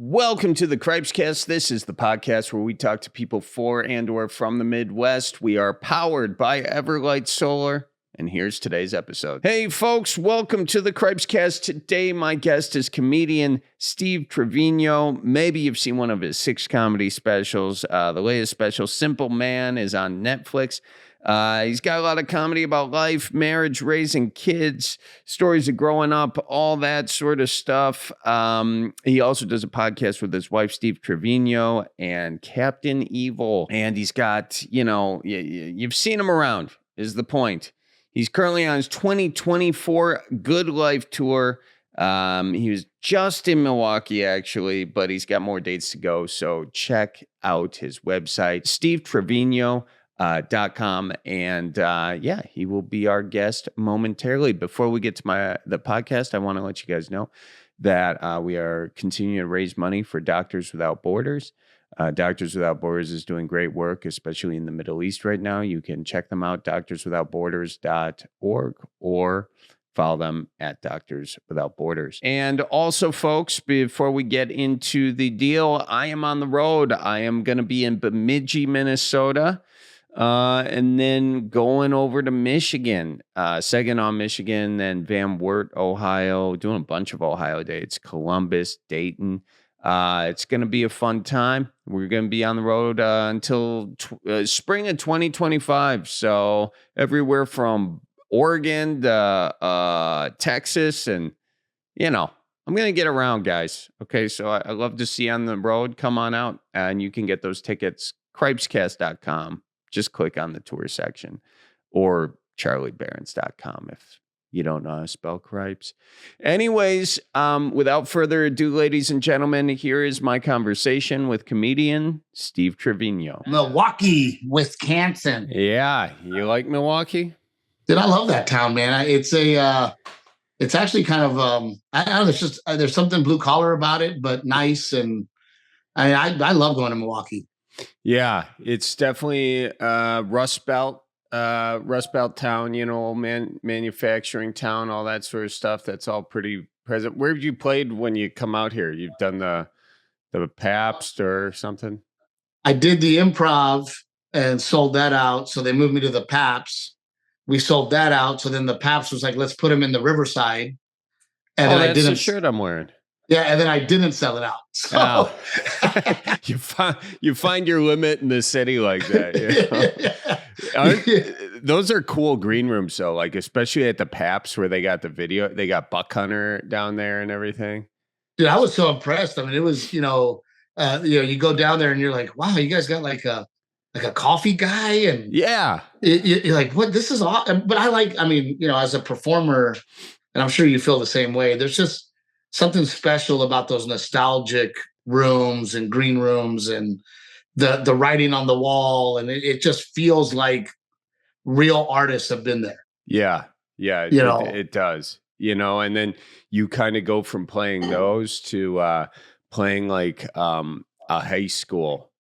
Welcome to the Cripescast. This is the podcast where we talk to people for and or from the Midwest. We are powered by Everlight Solar, and here's today's episode. Hey folks, welcome to the Cripescast. Today my guest is comedian Steve Trevino. Maybe you've seen one of his 6 comedy specials. The latest special, Simple Man, is on Netflix. He's got a lot of comedy about life, marriage, raising kids, stories of growing up, all that sort of stuff. He also does a podcast with his wife, Steve Trevino, and Captain Evil. And he's got, you've seen him around, is the point. He's currently on his 2024 Good Life tour. He was just in Milwaukee, actually, but he's got more dates to go. So check out his website, stevetrevino.com. And he will be our guest momentarily. Before we get to the podcast, I want to let you guys know that we are continuing to raise money for Doctors Without Borders. Doctors Without Borders is doing great work, especially in the Middle East right now. You can check them out, doctorswithoutborders.org, or follow them at Doctors Without Borders. And also, folks, before we get into the deal, I am on the road. I am going to be in Bemidji, Minnesota, and then going over to Michigan, Saginaw, Michigan, then Van Wert, Ohio, doing a bunch of Ohio dates, Columbus, Dayton. It's going to be a fun time. We're going to be on the road until spring of 2025. So everywhere from Oregon to Texas, and I'm going to get around, guys. Okay, so I love to see you on the road. Come on out, and you can get those tickets, Cripescast.com. Just click on the tour section, or charliebarons.com if you don't know how to spell Cripes. Anyways, without further ado, ladies and gentlemen, here is my conversation with comedian Steve Trevino. Milwaukee, Wisconsin. Yeah, you like Milwaukee? Dude, I love that town, man. It's actually kind of I don't know. There's something blue collar about it, but nice, and I love going to Milwaukee. Yeah, it's definitely Rust Belt town, manufacturing town, all that sort of stuff. That's all pretty present. Where have you played when you come out here? You've done the Pabst or something? I did the Improv and sold that out. So they moved me to the Pabst. We sold that out. So then the Pabst was like, let's put him in the Riverside. And then that's the shirt I'm wearing. Yeah, and then I didn't sell it out. So you find your limit in the city like that. Those are cool green rooms, though. Like especially at the Pabst where they got the video, they got Buck Hunter down there and everything. Dude, I was so impressed. I mean, it was you go down there and you're like, wow, you guys got like a coffee guy, and yeah, you're like, what? This is awesome. But as a performer, and I'm sure you feel the same way. There's just something special about those nostalgic rooms and green rooms and the writing on the wall. And it just feels like real artists have been there. Yeah. Yeah. It does, and then you kind of go from playing those to playing like a high school,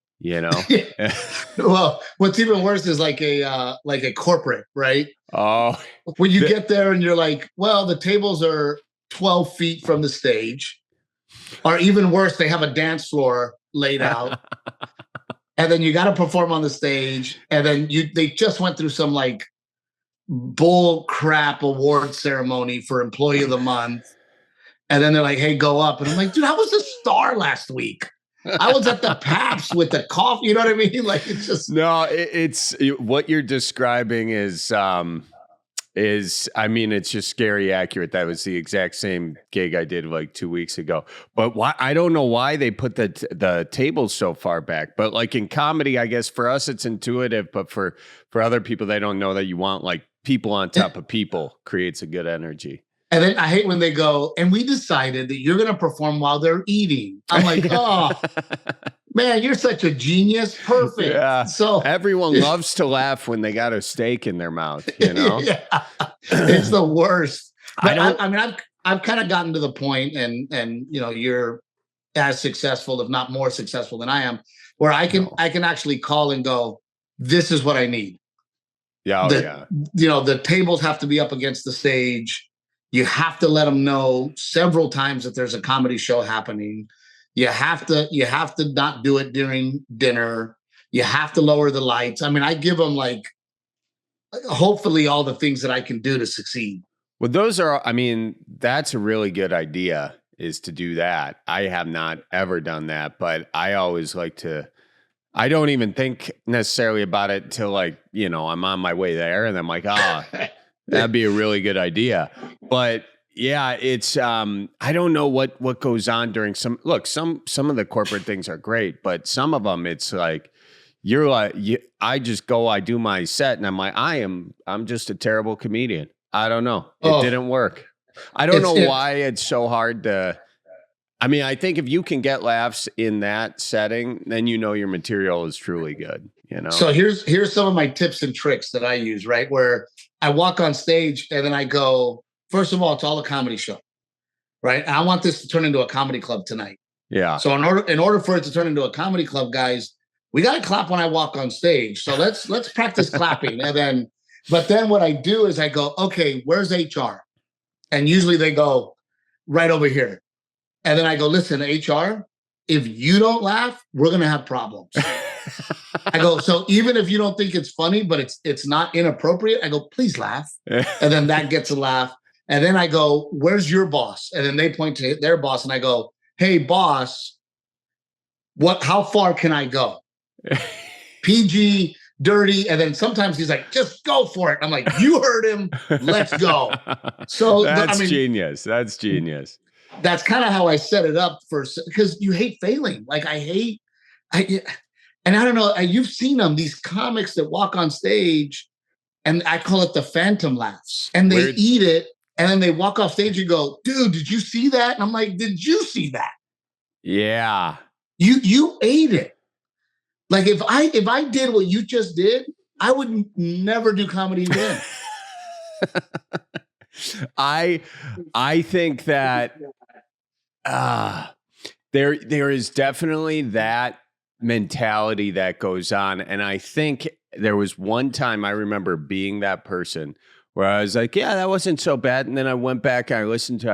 Well, what's even worse is like a corporate, right? Oh, when you get there and you're like, well, the tables are 12 feet from the stage, or even worse, they have a dance floor laid out, and then you got to perform on the stage, and then they just went through some like bull crap award ceremony for Employee of the Month, and then they're like, hey, go up, and I'm like, dude, I was a star last week. I was at the Pabst with the coffee, you know what I mean? Like, it's just it's what you're describing is it's just scary accurate. That was the exact same gig I did like 2 weeks ago. But why? I don't know why they put the tables so far back. But like in comedy, I guess for us it's intuitive, but for other people, they don't know that you want like people on top of people creates a good energy. And then I hate when they go, and we decided that you're going to perform while they're eating. I'm like, oh, man, you're such a genius. Perfect. Yeah. So everyone loves to laugh when they got a steak in their mouth, Yeah. It's the worst. But I've kind of gotten to the point, and you're as successful, if not more successful than I am, where I can actually call and go, this is what I need. Yeah. The tables have to be up against the stage. You have to let them know several times that there's a comedy show happening. You have to not do it during dinner. You have to lower the lights. I mean, I give them like hopefully all the things that I can do to succeed. Well, that's a really good idea, is to do that. I have not ever done that, but I always like to, I don't even think necessarily about it till like, I'm on my way there and I'm like, that'd be a really good idea. But yeah, it's, I don't know what goes on during some of the corporate things are great, but some of them it's like, I just go, I do my set and I'm like, I'm just a terrible comedian. I don't know. It didn't work. I don't know why it's so hard to, I think if you can get laughs in that setting, then your material is truly good, So here's some of my tips and tricks that I use, right? Where I walk on stage and then I go, first of all, it's all a comedy show, right? And I want this to turn into a comedy club tonight. Yeah. So in order for it to turn into a comedy club, guys, we got to clap when I walk on stage. So let's practice clapping. But then what I do is I go, okay, where's HR? And usually they go right over here. And then I go, listen, HR, if you don't laugh, we're going to have problems. I go, so even if you don't think it's funny, but it's not inappropriate, I go, please laugh. And then that gets a laugh. And then I go, where's your boss? And then they point to their boss and I go, hey, boss, how far can I go? PG, dirty, and then sometimes he's like, just go for it. I'm like, you heard him, let's go. So that's genius. That's genius. That's kind of how I set it up because you hate failing. Like and I don't know, you've seen them, these comics that walk on stage, and I call it the phantom laughs, and they eat it, and then they walk off stage and go, dude, did you see that? And I'm like, did you see that? Yeah. You ate it. Like if I did what you just did, I would never do comedy again. I think that there is definitely that mentality that goes on, and I think there was one time I remember being that person where I was like, yeah, that wasn't so bad, and then I went back and I listened to it,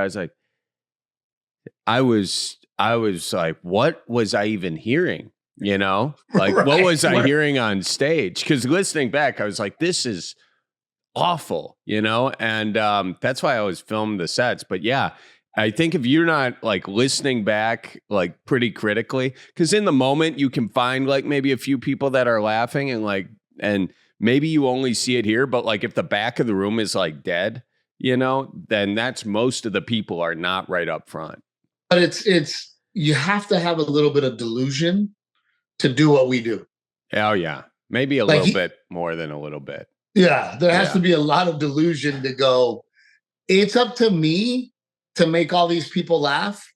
I was like, what was I even hearing? Like what was I hearing on stage? Because listening back, I was like, this is awful, and that's why I always film the sets. But yeah, I think if you're not like listening back like pretty critically, because in the moment you can find like maybe a few people that are laughing and maybe you only see it here, but like if the back of the room is like dead, then that's most of the people are not right up front. But it's you have to have a little bit of delusion to do what we do. Oh yeah, maybe a little bit more than a little bit. Yeah, there has to be a lot of delusion to go, it's up to me to make all these people laugh,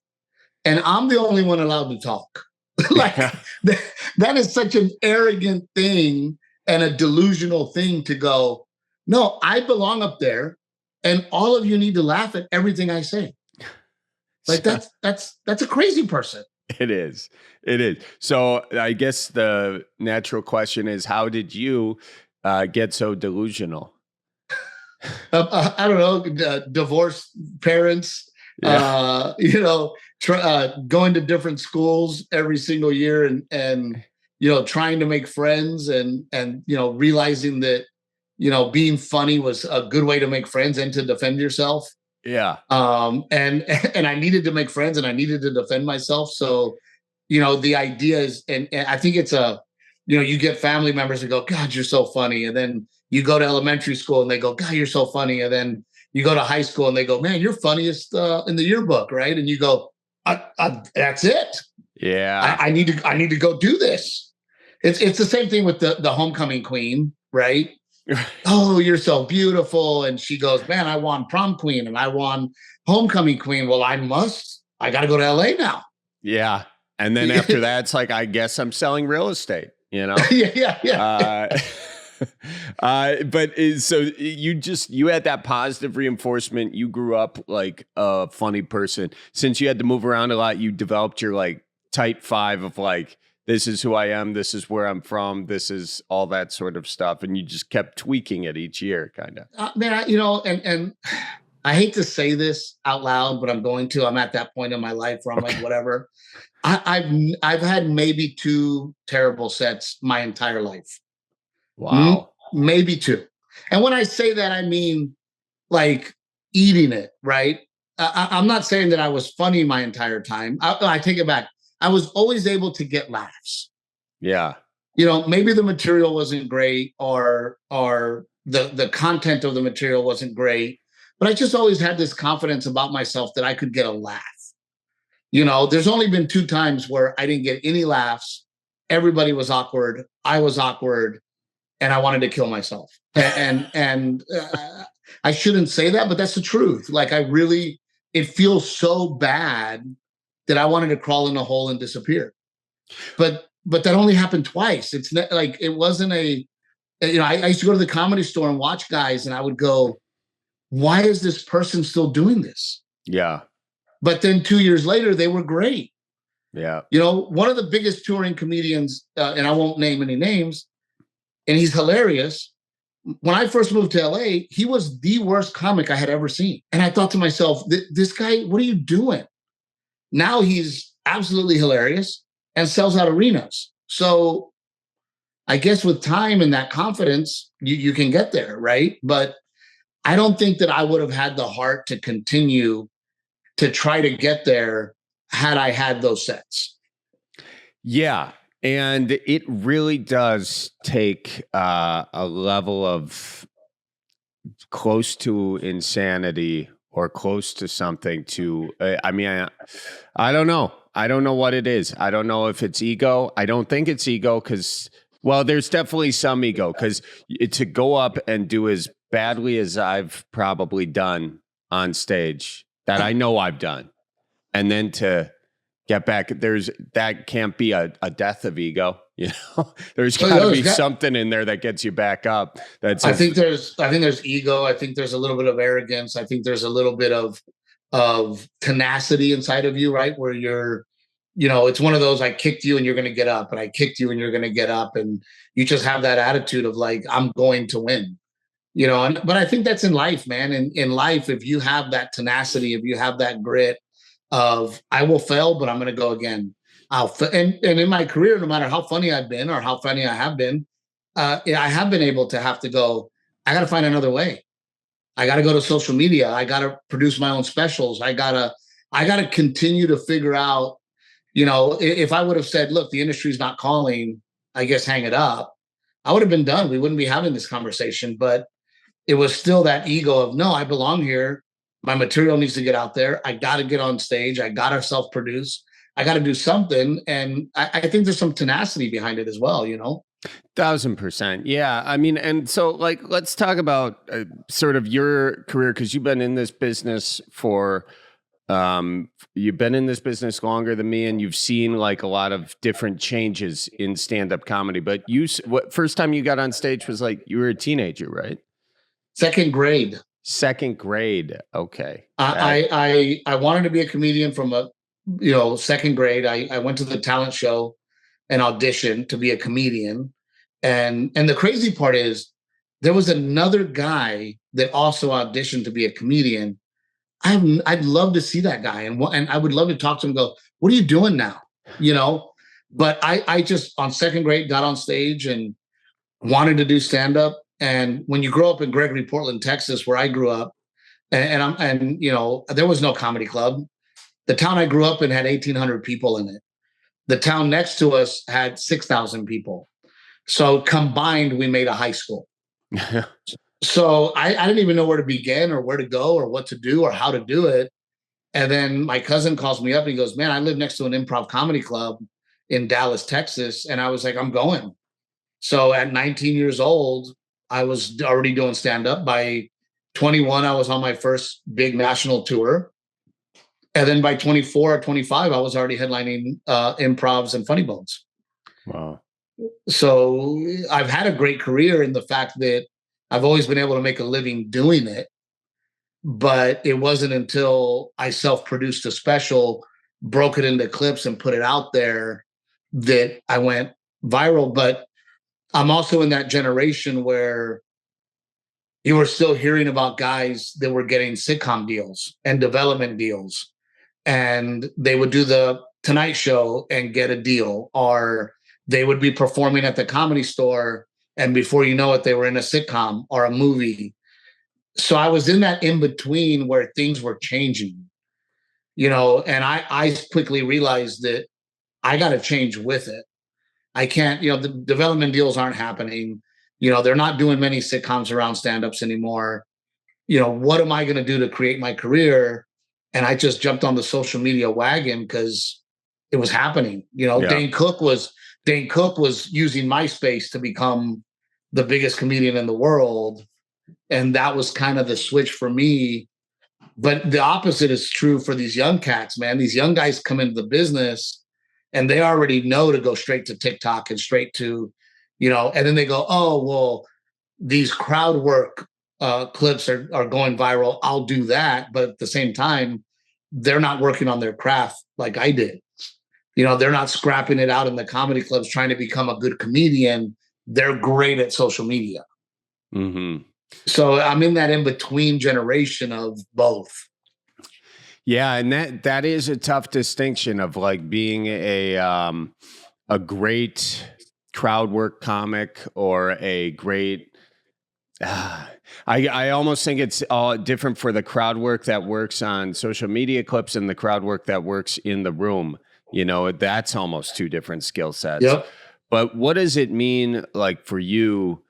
and I'm the only one allowed to talk. That is such an arrogant thing and a delusional thing to go, no, I belong up there, and all of you need to laugh at everything I say. Like that's a crazy person. It is. So I guess the natural question is, how did you get so delusional? I don't know, divorced parents, going to different schools every single year and trying to make friends and realizing that, being funny was a good way to make friends and to defend yourself. Yeah. And I needed to make friends and I needed to defend myself. So, the idea is, and I think it's you get family members that go, God, you're so funny. And then you go to elementary school and they go, God, you're so funny. And then you go to high school and they go, man, you're funniest in the yearbook. Right. And you go, that's it. Yeah. I need to go do this. It's the same thing with the homecoming queen. Right. Oh, you're so beautiful. And she goes, man, I won prom queen and I won homecoming queen. Well, I got to go to LA now. Yeah. And then after that, it's like, I guess I'm selling real estate, Yeah. But so you had that positive reinforcement. You grew up like a funny person. Since you had to move around a lot, you developed your like tight five of like, this is who I am. This is where I'm from. This is all that sort of stuff. And you just kept tweaking it each year, kind of. Man, and I hate to say this out loud, but I'm going to. I'm at that point in my life where I'm like, whatever. I've had maybe 2 terrible sets my entire life. Wow. Maybe 2. And when I say that, I mean like eating it, right? I'm not saying that I was funny my entire time. I take it back. I was always able to get laughs. Yeah. Maybe the material wasn't great, or the content of the material wasn't great, but I just always had this confidence about myself that I could get a laugh. There's only been 2 times where I didn't get any laughs. Everybody was awkward. I was awkward, and I wanted to kill myself. And I shouldn't say that, but that's the truth. Like, it feels so bad that I wanted to crawl in a hole and disappear. But that only happened twice. It's not like it wasn't I used to go to the Comedy Store and watch guys, and I would go, why is this person still doing this? Yeah. But then 2 years later, they were great. Yeah. One of the biggest touring comedians, and I won't name any names, and he's hilarious. When I first moved to LA, he was the worst comic I had ever seen. And I thought to myself, this guy, what are you doing? Now he's absolutely hilarious and sells out arenas. So I guess with time and that confidence, you can get there, right? But I don't think that I would have had the heart to continue to try to get there had I had those sets. Yeah. And it really does take a level of close to insanity or close to something to, I don't know. I don't know what it is. I don't know if it's ego. I don't think it's ego because, well, there's definitely some ego because to go up and do as badly as I've probably done on stage that I know I've done, and then to get back, that can't be a death of ego. There's got to be something in there that gets you back up. I think there's ego. I think there's a little bit of arrogance. I think there's a little bit of tenacity inside of you, right? Where you're, it's one of those, I kicked you and you're going to get up, and I kicked you and you're going to get up, and you just have that attitude of like, I'm going to win. But I think that's in life, man. In life, if you have that tenacity, if you have that grit of I will fail, but I'm going to go again. And in my career, no matter how funny I've been or how funny I have been, I have been able to have to go, I got to find another way. I got to go to social media. I got to produce my own specials. I got to continue to figure out, if I would have said, look, the industry's not calling, I guess hang it up, I would have been done. We wouldn't be having this conversation, but it was still that ego of, no, I belong here. My material needs to get out there. I got to get on stage. I got to self-produce. I got to do something. And I think there's some tenacity behind it as well, 1,000%. Yeah. I mean, and so like, let's talk about sort of your career, because you've been in this business you've been in this business longer than me, and you've seen like a lot of different changes in stand-up comedy. But first time you got on stage was like, you were a teenager, right? Second grade. Okay. I wanted to be a comedian from second grade. I went to the talent show and auditioned to be a comedian. And the crazy part is there was another guy that also auditioned to be a comedian. I'd love to see that guy. And I would love to talk to him and go, what are you doing now? But I just on second grade got on stage and wanted to do stand-up. And when you grow up in Gregory, Portland, Texas, where I grew up, and there was no comedy club. The town I grew up in had 1,800 people in it. The town next to us had 6,000 people. So combined, we made a high school. So I didn't even know where to begin or where to go or what to do or how to do it. And then my cousin calls me up and he goes, man, I live next to an improv comedy club in Dallas, Texas. And I was like, I'm going. So at 19 years old, I was already doing stand-up. By 21, I was on my first big national tour. And then by 24 or 25, I was already headlining improvs and Funny Bones. Wow. So I've had a great career in the fact that I've always been able to make a living doing it. But it wasn't until I self-produced a special, broke it into clips and put it out there that I went viral. But I'm also in that generation where you were still hearing about guys that were getting sitcom deals and development deals, and they would do the Tonight Show and get a deal, or they would be performing at the Comedy Store, and before you know it, they were in a sitcom or a movie. So I was in that in between where things were changing, and I quickly realized that I got to change with it. I can't, the development deals aren't happening. They're not doing many sitcoms around stand-ups anymore. What am I going to do to create my career? And I just jumped on the social media wagon because it was happening. Yeah. Dane Cook was using MySpace to become the biggest comedian in the world. And that was kind of the switch for me. But the opposite is true for these young cats, man. These young guys come into the business and they already know to go straight to TikTok and straight to, and then they go, oh, well, these crowd work clips are going viral. I'll do that. But at the same time, they're not working on their craft like I did. They're not scrapping it out in the comedy clubs trying to become a good comedian. They're great at social media. Mm-hmm. So I'm in that in-between generation of both. Yeah, and that is a tough distinction of like being a great crowd work comic or a great. I almost think it's all different for the crowd work that works on social media clips and the crowd work that works in the room. That's almost two different skill sets. Yep. But what does it mean, like, for you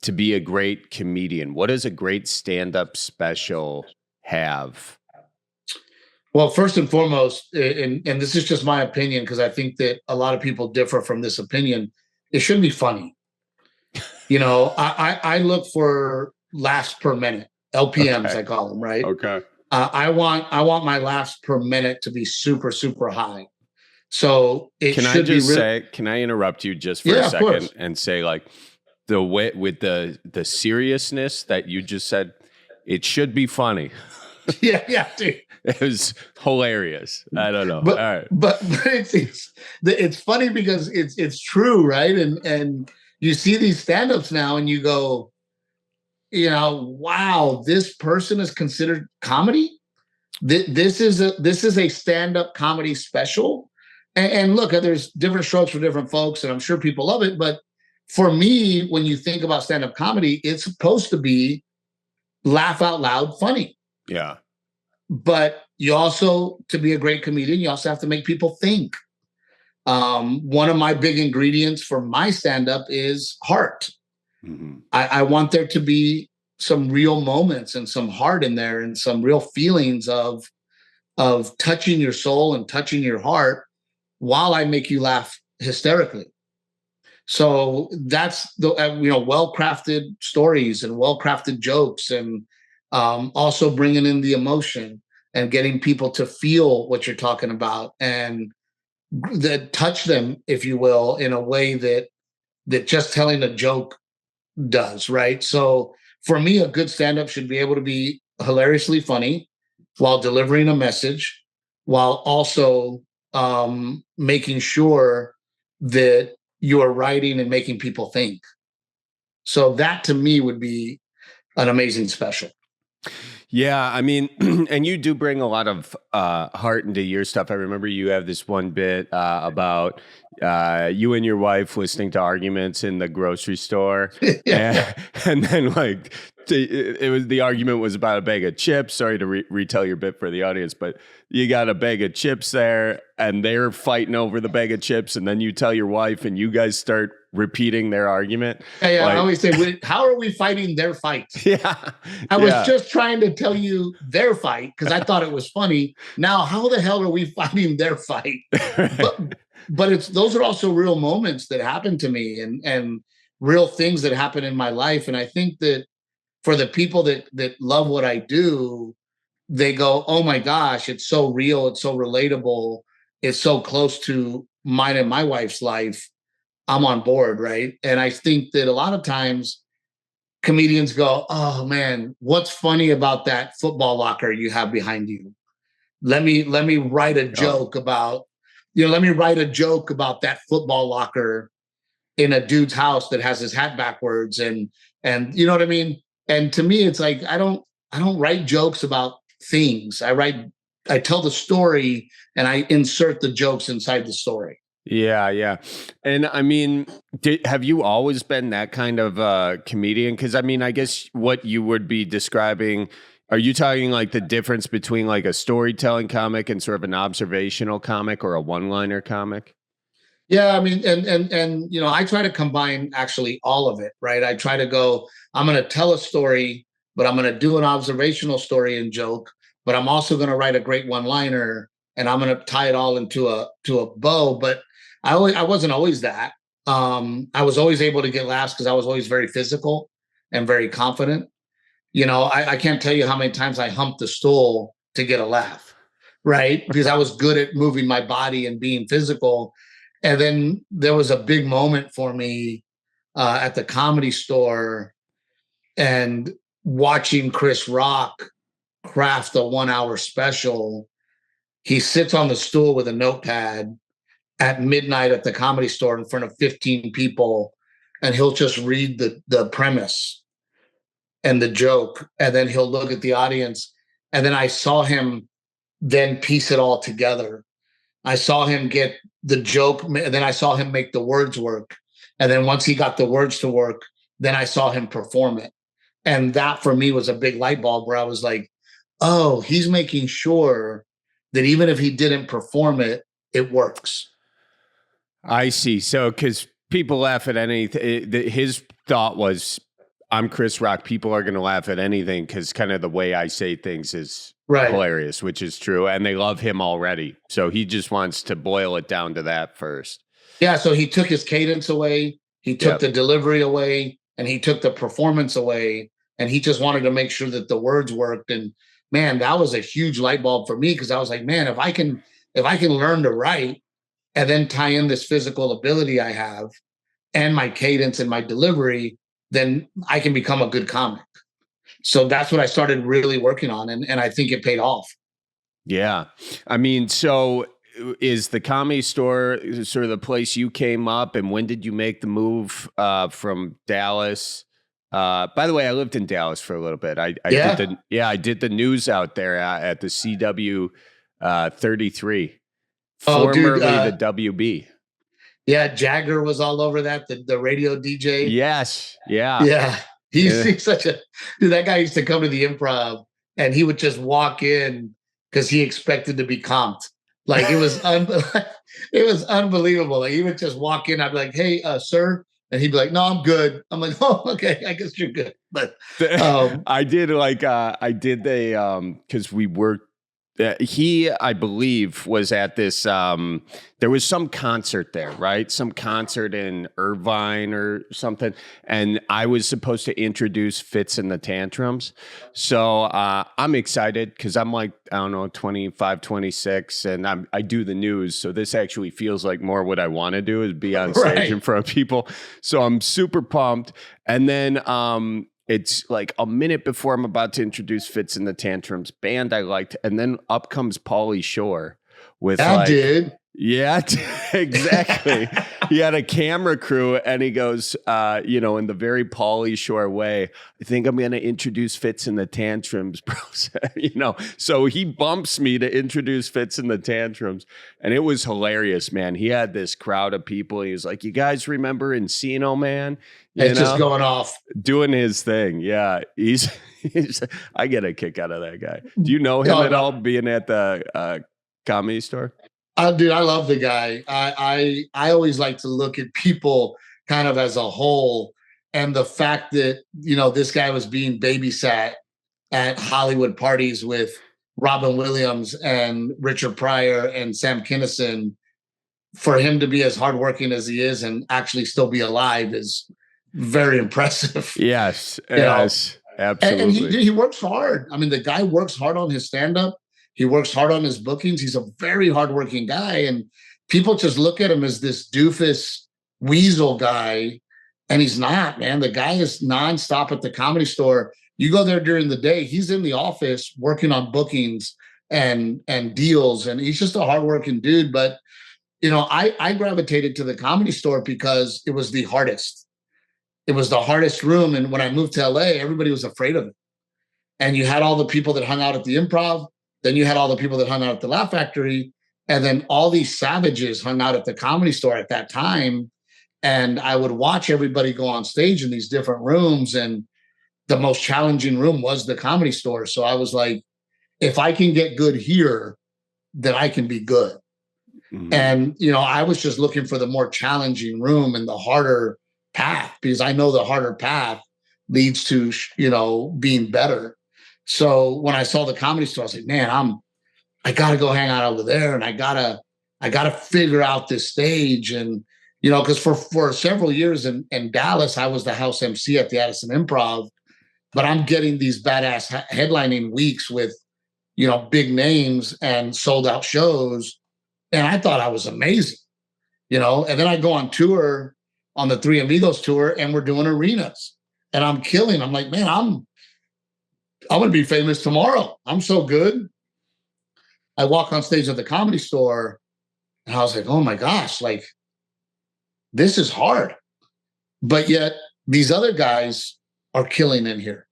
to be a great comedian? What does a great stand-up special have? Well, first and foremost, and this is just my opinion, because I think that a lot of people differ from this opinion, it should be funny. I look for laughs per minute, LPMs, okay. I call them, right? Okay. I want my laughs per minute to be super, super high. So can I interrupt you just for a second and say, like, the way with the seriousness that you just said, it should be funny. Yeah, dude. It was hilarious. I don't know. But, all right. but it's funny because it's true, right? And you see these stand-ups now and you go, wow, this person is considered comedy. This is a stand-up comedy special. And look, there's different strokes for different folks, and I'm sure people love it. But for me, when you think about stand-up comedy, it's supposed to be laugh out loud funny. Yeah. But you also, to be a great comedian, you also have to make people think. One of my big ingredients for my stand-up is heart. Mm-hmm. I want there to be some real moments and some heart in there and some real feelings of touching your soul and touching your heart while I make you laugh hysterically. So that's the well-crafted stories and well-crafted jokes, and also bringing in the emotion and getting people to feel what you're talking about and that touch them, if you will, in a way that just telling a joke does, right? So for me, a good stand-up should be able to be hilariously funny while delivering a message, while also making sure that you are writing and making people think. So that to me would be an amazing special. Yeah, I mean, and you do bring a lot of heart into your stuff. I remember you have this one bit about you and your wife listening to arguments in the grocery store, and then like the argument was about a bag of chips. Sorry to retell your bit for the audience, but you got a bag of chips there, and they're fighting over the bag of chips, and then you tell your wife, and you guys start repeating their argument. Yeah, like, I always say, how are we fighting their fight? Yeah, I was just trying to tell you their fight because I thought it was funny. Now, how the hell are we fighting their fight? But those are also real moments that happen to me and real things that happen in my life. And I think that for the people that love what I do, they go, oh my gosh, it's so real, it's so relatable, it's so close to mine and my wife's life. I'm on board, right? And I think that a lot of times comedians go, oh man, what's funny about that football locker you have behind you? Let me write a joke about, let me write a joke about that football locker in a dude's house that has his hat backwards and you know what I mean? And to me, it's like I don't write jokes about things. I tell the story and I insert the jokes inside the story. Yeah, yeah. And I mean, have you always been that kind of comedian? Because I mean, I guess what you would be describing, are you talking like the difference between like a storytelling comic and sort of an observational comic or a one-liner comic? Yeah, I mean, and I try to combine actually all of it, right? I try to go, I'm going to tell a story, but I'm going to do an observational story and joke, but I'm also going to write a great one-liner, and I'm going to tie it all into a bow. But I wasn't always that. I was always able to get laughs because I was always very physical and very confident. I can't tell you how many times I humped the stool to get a laugh, right? Because I was good at moving my body and being physical. And then there was a big moment for me at the Comedy Store and watching Chris Rock craft a 1 hour special. He sits on the stool with a notepad at midnight at the Comedy Store in front of 15 people, and he'll just read the premise and the joke, and then he'll look at the audience. And then I saw him then piece it all together. I saw him get the joke, and then I saw him make the words work. And then once he got the words to work, then I saw him perform it. And that for me was a big light bulb where I was like, oh, he's making sure that even if he didn't perform it, it works. I see. So, because people laugh at anything, his thought was, I'm Chris Rock. People are going to laugh at anything because kind of the way I say things is hilarious, which is true. And they love him already. So he just wants to boil it down to that first. Yeah. So he took his cadence away. He took the delivery away, and he took the performance away. And he just wanted to make sure that the words worked. And man, that was a huge light bulb for me, because I was like, man, if I can learn to write and then tie in this physical ability I have and my cadence and my delivery, then I can become a good comic. So that's what I started really working on. And I think it paid off. Yeah. I mean, so is the Comedy Store sort of the place you came up, and when did you make the move from Dallas? By the way, I lived in Dallas for a little bit. I did the news out there at the CW 33, formerly the WB. Yeah, Jagger was all over that, the radio DJ. Yes. Yeah. Yeah. He's such a dude. That guy used to come to the Improv, and he would just walk in because he expected to be comped. Like it was it was unbelievable. Like he would just walk in. I'd be like, "Hey, sir," and he'd be like, "No, I'm good." I'm like, "Oh, okay. I guess you're good." But I did because we worked. He, I believe, was at this. There was some concert there, right? Some concert in Irvine or something, and I was supposed to introduce Fits and the Tantrums. So I'm excited because I'm like, I don't know, 25, 26, and I do the news. So this actually feels like more what I want to do is be on stage in front of people. So I'm super pumped. And then it's like a minute before I'm about to introduce Fits and the Tantrums, band I liked, and then up comes Pauly Shore with yeah, exactly. He had a camera crew, and he goes, in the very Pauly Shore way, I think I'm going to introduce Fits and the Tantrums, bro. So he bumps me to introduce Fits and the Tantrums, and it was hilarious, man. He had this crowd of people. He was like, "You guys remember Encino Man?" Just going off, doing his thing. Yeah, he's I get a kick out of that guy. Do you know him at all? Being at the Comedy Store. Dude, I love the guy. I always like to look at people kind of as a whole, and the fact that this guy was being babysat at Hollywood parties with Robin Williams and Richard Pryor and Sam Kinison, for him to be as hardworking as he is and actually still be alive is very impressive. Yes, yes, absolutely. And he works hard. I mean, the guy works hard on his stand-up. He works hard on his bookings. He's a very hardworking guy. And people just look at him as this doofus weasel guy. And he's not, man. The guy is nonstop at the Comedy Store. You go there during the day, he's in the office working on bookings and deals. And he's just a hardworking dude. But, I gravitated to the Comedy Store because it was the hardest. it was the hardest room. And when I moved to LA, everybody was afraid of it. And you had all the people that hung out at the Improv. Then you had all the people that hung out at the Laugh Factory. And then all these savages hung out at the Comedy Store at that time. And I would watch everybody go on stage in these different rooms. And the most challenging room was the Comedy Store. So I was like, if I can get good here, then I can be good. Mm-hmm. And, I was just looking for the more challenging room and the harder path, because I know the harder path leads to, being better. So when I saw the Comedy Store, I was like, man, I got to go hang out over there, and I gotta figure out this stage. And, because for several years in Dallas, I was the house MC at the Addison Improv, but I'm getting these badass headlining weeks with, big names and sold out shows. And I thought I was amazing, and then I go on tour on the Three Amigos tour, and we're doing arenas, and I'm killing. I'm like, man, I'm going to be famous tomorrow. I'm so good. I walk on stage at the Comedy Store, and I was like, oh my gosh, like, this is hard. But yet these other guys are killing in here.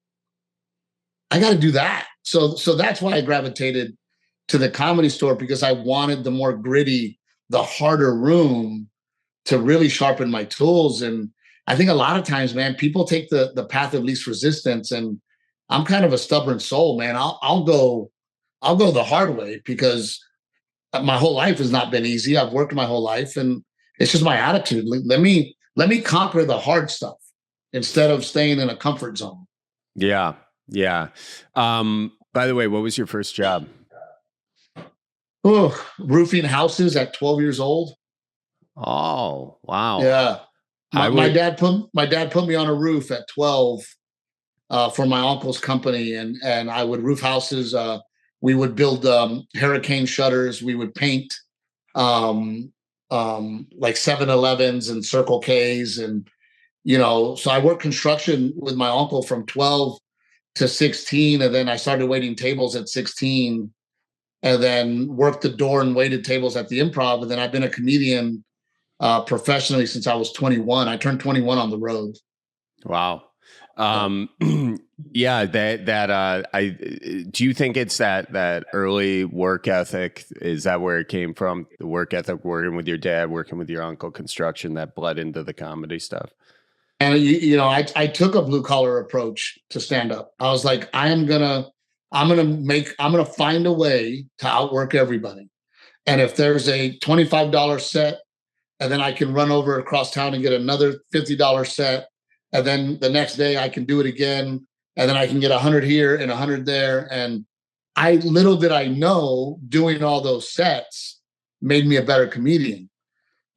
I got to do that. So that's why I gravitated to the Comedy Store, because I wanted the more gritty, the harder room to really sharpen my tools. And I think a lot of times, man, people take the path of least resistance, and I'm kind of a stubborn soul, man. I'll go the hard way, because my whole life has not been easy. I've worked my whole life, and it's just my attitude. Let me conquer the hard stuff instead of staying in a comfort zone. Yeah. Yeah. By the way, what was your first job? Oh, roofing houses at 12 years old. Oh, wow. Yeah. My dad put me on a roof at 12 for my uncle's company, and I would roof houses. We would build hurricane shutters. We would paint like 7-Elevens and Circle K's, and so I worked construction with my uncle from 12 to 16, and then I started waiting tables at 16, and then worked the door and waited tables at the Improv, and then I've been a comedian professionally since I was 21. I turned 21 on the road. Wow. Yeah, do you think it's that early work ethic? Is that where it came from? The work ethic, working with your dad, working with your uncle, construction, that bled into the comedy stuff? And I took a blue collar approach to stand up. I was like, I'm gonna find a way to outwork everybody. And if there's a $25 set, and then I can run over across town and get another $50 set, and then the next day I can do it again, and then I can get 100 here and 100 there. And little did I know, doing all those sets made me a better comedian.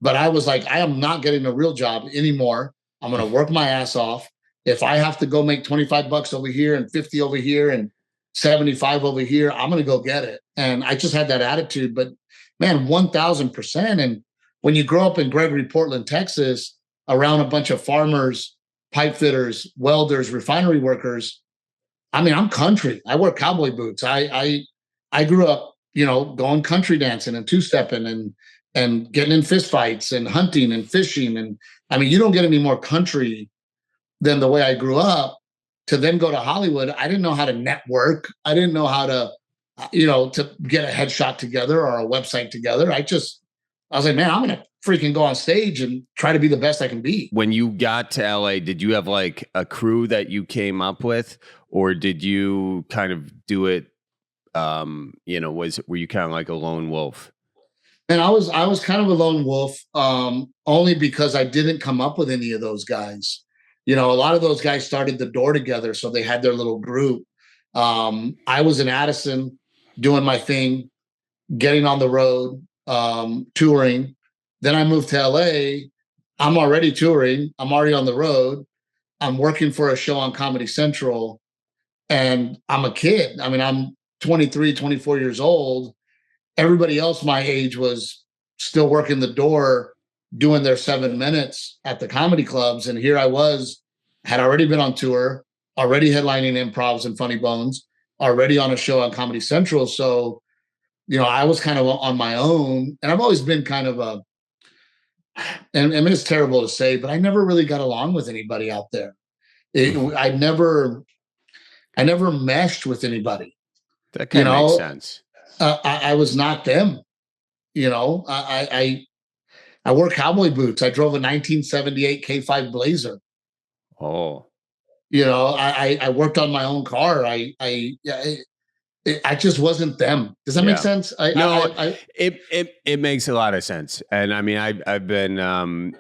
But I was like, I am not getting a real job anymore. I'm going to work my ass off. If I have to go make $25 over here and 50 over here and 75 over here, I'm going to go get it. And I just had that attitude. But man, 1000%. And when you grow up in Gregory, Portland, Texas, around a bunch of farmers, pipe fitters, welders, refinery workers, I mean, I'm country. I wear cowboy boots. I grew up, going country dancing and two-stepping and getting in fist fights and hunting and fishing. And I mean, you don't get any more country than the way I grew up. To then go to Hollywood, I didn't know how to network. I didn't know how to, to get a headshot together or a website together. I was like, man, I'm going to freaking go on stage and try to be the best I can be. When you got to LA, did you have like a crew that you came up with, or did you kind of do it? Were you kind of like a lone wolf? And I was kind of a lone wolf, only because I didn't come up with any of those guys. A lot of those guys started the door together, so they had their little group. I was in Addison doing my thing, getting on the road, touring. Then I moved to LA. I'm already touring. I'm already on the road. I'm working for a show on Comedy Central, and I'm a kid. I mean, I'm 23, 24 years old. Everybody else my age was still working the door, doing their 7 minutes at the comedy clubs. And here I had already been on tour, already headlining Improvs and Funny Bones, already on a show on Comedy Central. So, I was kind of on my own. And I've always been kind of and I mean, it's terrible to say, but I never really got along with anybody out there. I never meshed with anybody. That kind of makes sense. I was not them. I wore cowboy boots. I drove a 1978 K5 Blazer. Oh, I worked on my own car. I just wasn't them. Does that make sense? It makes a lot of sense. And I mean, I've been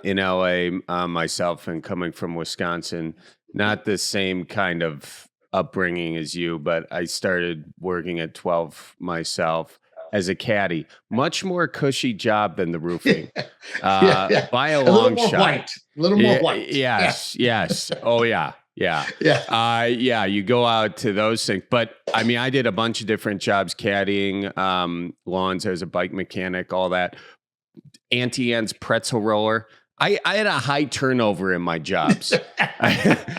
in LA myself, and coming from Wisconsin, not the same kind of upbringing as you, but I started working at 12 myself as a caddy. Much more cushy job than the roofing. By a long shot. A little more white. Yes. Oh, yeah. Yeah. You go out to those things. But I mean, I did a bunch of different jobs, caddying, lawns. I was a bike mechanic, all that. Auntie Anne's pretzel roller. I had a high turnover in my jobs. But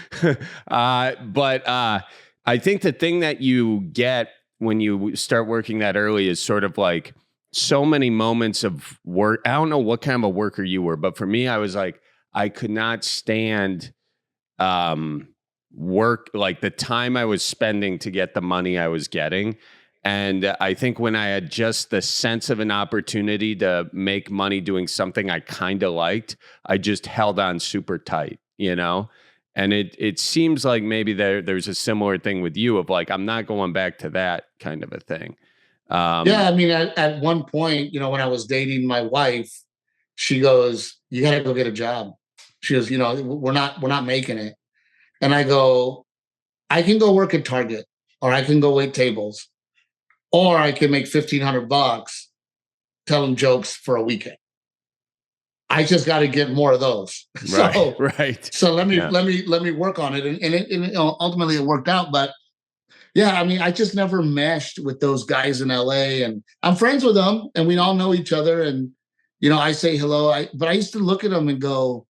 I think the thing that you get when you start working that early is sort of like so many moments of work. I don't know what kind of a worker you were, but for me, I was like, I could not stand work, like the time I was spending to get the money I was getting. And I think when I had just the sense of an opportunity to make money doing something I kind of liked, I just held on super tight, And it seems like maybe there's a similar thing with you of like, I'm not going back to that kind of a thing. I mean, at one point, when I was dating my wife, she goes, "You got to go get a job." She goes, we're not making it. And I go, I can go work at Target, or I can go wait tables, or I can make $1,500 telling jokes for a weekend. I just got to get more of those. Right. So let me work on it, and it ultimately it worked out. But yeah, I mean, I just never meshed with those guys in LA, and I'm friends with them, and we all know each other, and I say hello. But I used to look at them and go,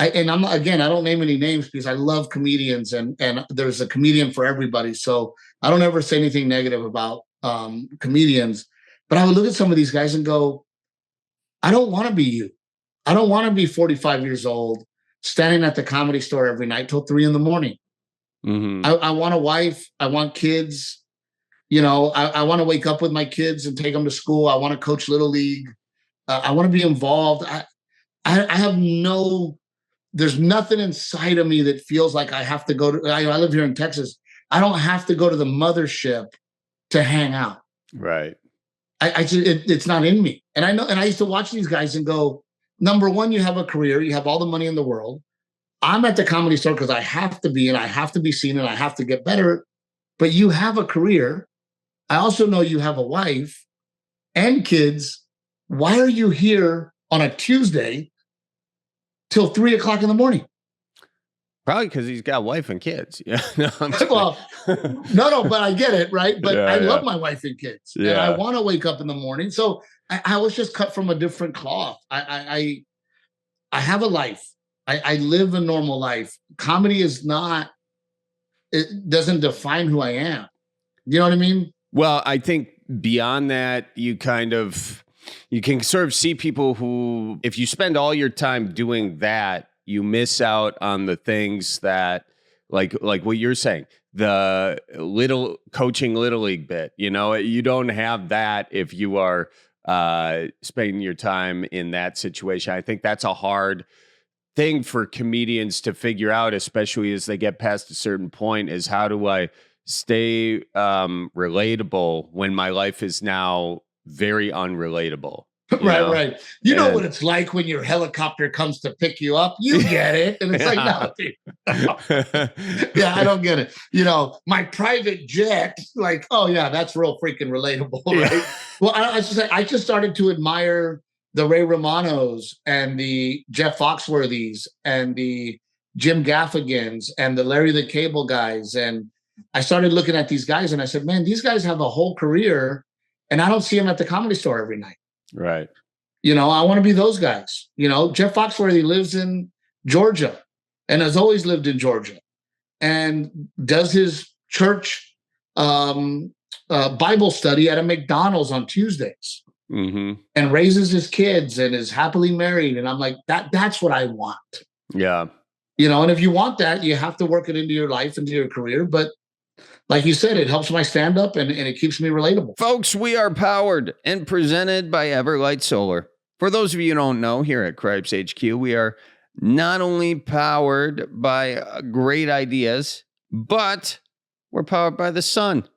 I don't name any names because I love comedians, and there's a comedian for everybody. So I don't ever say anything negative about comedians. But I would look at some of these guys and go, I don't want to be you. I don't want to be 45 years old, standing at the Comedy Store every night till 3 a.m. Mm-hmm. I want a wife. I want kids. I want to wake up with my kids and take them to school. I want to coach Little League. I want to be involved. I have there's nothing inside of me that feels like I have to go to, I live here in Texas. I don't have to go to the mothership to hang out. Right. It's not in me. And I used to watch these guys and go, number one, you have a career, you have all the money in the world. I'm at the Comedy Store because I have to be, and I have to be seen, and I have to get better. But you have a career. I also know you have a wife and kids. Why are you here on a Tuesday till 3 o'clock in the morning? Probably because he's got a wife and kids. Yeah. No, but I get it, right? But I love my wife and kids, and I want to wake up in the morning. So I was just cut from a different cloth. I have a life. I live a normal life. Comedy is not. It doesn't define who I am. You know what I mean? Well, I think beyond that, you can sort of see people who, if you spend all your time doing that, you miss out on the things that, like what you're saying, the coaching Little League bit. You don't have that if you are spending your time in that situation. I think that's a hard thing for comedians to figure out, especially as they get past a certain point, is how do I stay relatable when my life is now very unrelatable? Right. You know what it's like when your helicopter comes to pick you up. You get it. And it's like, no, dude. Yeah, I don't get it. My private jet, like, oh, yeah, that's real freaking relatable, right? Yeah. Well, I just started to admire the Ray Romanos and the Jeff Foxworthys and the Jim Gaffigans and the Larry the Cable guys. And I started looking at these guys and I said, man, these guys have a whole career and I don't see them at the Comedy Store every night. Right. I want to be those guys. Jeff Foxworthy lives in Georgia and has always lived in Georgia and does his church Bible study at a McDonald's on Tuesdays. and raises his kids and is happily married. And I'm like, that's what I want. Yeah. And if you want that, you have to work it into your life, into your career. But like you said, it helps my stand up and it keeps me relatable. Folks, we are powered and presented by Everlight Solar. For those of you who don't know, here at Cripes HQ, we are not only powered by great ideas, but we're powered by the sun.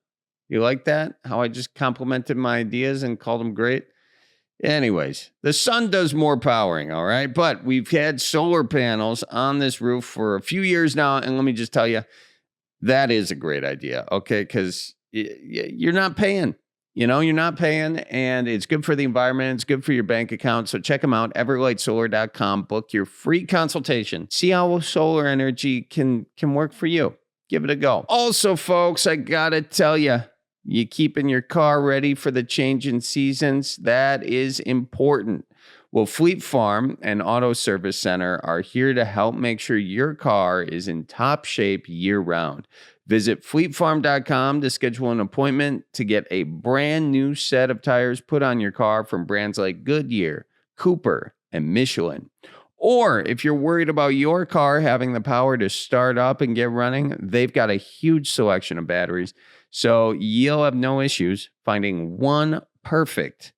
You like that? How I just complimented my ideas and called them great? Anyways, the sun does more powering, all right? But we've had solar panels on this roof for a few years now, and let me just tell you, that is a great idea, okay? Because you're not paying. You're not paying, and it's good for the environment. It's good for your bank account. So check them out, everlightsolar.com. Book your free consultation. See how solar energy can work for you. Give it a go. Also, folks, I got to tell you, you keeping your car ready for the change in seasons? That is important. Well, Fleet Farm and Auto Service Center are here to help make sure your car is in top shape year-round. Visit fleetfarm.com to schedule an appointment to get a brand new set of tires put on your car from brands like Goodyear, Cooper, and Michelin. Or if you're worried about your car having the power to start up and get running, they've got a huge selection of batteries. So you'll have no issues finding one perfect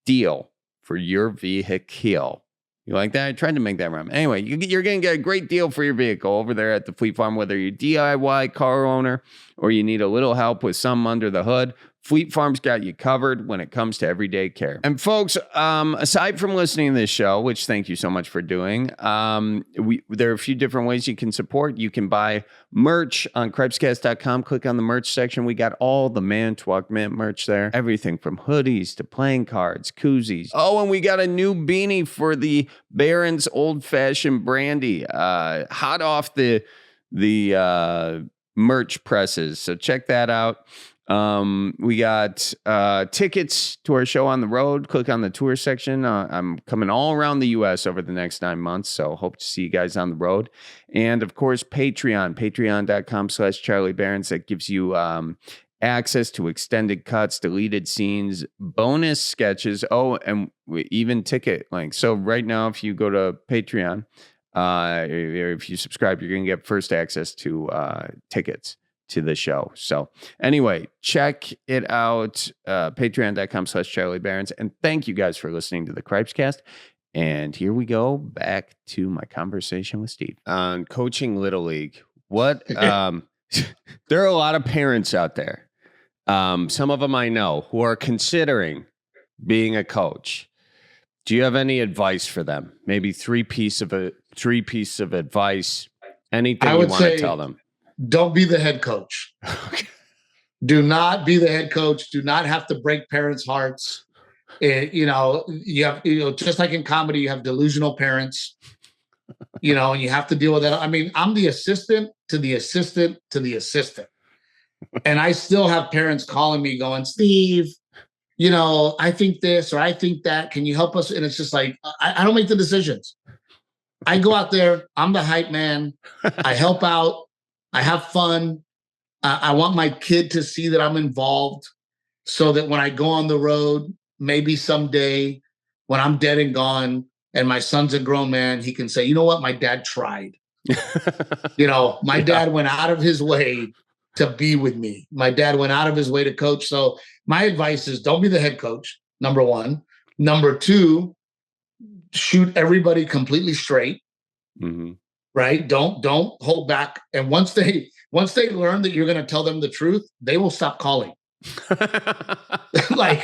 deal for your vehicle. You like that? I tried to make that rhyme. Anyway, you're going to get a great deal for your vehicle over there at the Fleet Farm, whether you're a DIY car owner or you need a little help with something under the hood. Fleet Farm's got you covered when it comes to everyday care. And folks, aside from listening to this show, which thank you so much for doing, there are a few different ways you can support. You can buy merch on Cripescast.com. Click on the merch section. We got all the Manitowoc Mint merch there. Everything from hoodies to playing cards, koozies. Oh, and we got a new beanie for the Barron's Old Fashioned Brandy, hot off the merch presses. So check that out. We got tickets to our show on the road. Click on the tour section. I'm coming all around the U.S. over the next 9 months, so hope to see you guys on the road. And of course, patreon.com/Charlie Barons. That gives you access to extended cuts, deleted scenes, bonus sketches. Oh, and even ticket links. So right now, if you go to Patreon, if you subscribe, you're going to get first access to tickets to the show. So anyway, check it out, patreon.com/Charlie Barons. And thank you guys for listening to the Cripescast. And here we go back to my conversation with Steve on coaching Little League. What, there are a lot of parents out there. Some of them I know who are considering being a coach. Do you have any advice for them? Maybe three pieces of advice, anything you want to tell them? Don't be the head coach. Do not be the head coach. Do not have to break parents' hearts. You have, just like in comedy, you have delusional parents, and you have to deal with that. I mean, I'm the assistant to the assistant to the assistant. And I still have parents calling me going, Steve, I think this or I think that. Can you help us? And it's just like, I don't make the decisions. I go out there. I'm the hype man. I help out. I have fun. I want my kid to see that I'm involved so that when I go on the road, maybe someday when I'm dead and gone and my son's a grown man, he can say, you know what? My dad tried. My dad went out of his way to be with me. My dad went out of his way to coach. So my advice is don't be the head coach, number one. Number two, shoot everybody completely straight. Mm-hmm. Right? Don't hold back. And once they learn that you're going to tell them the truth, they will stop calling. Like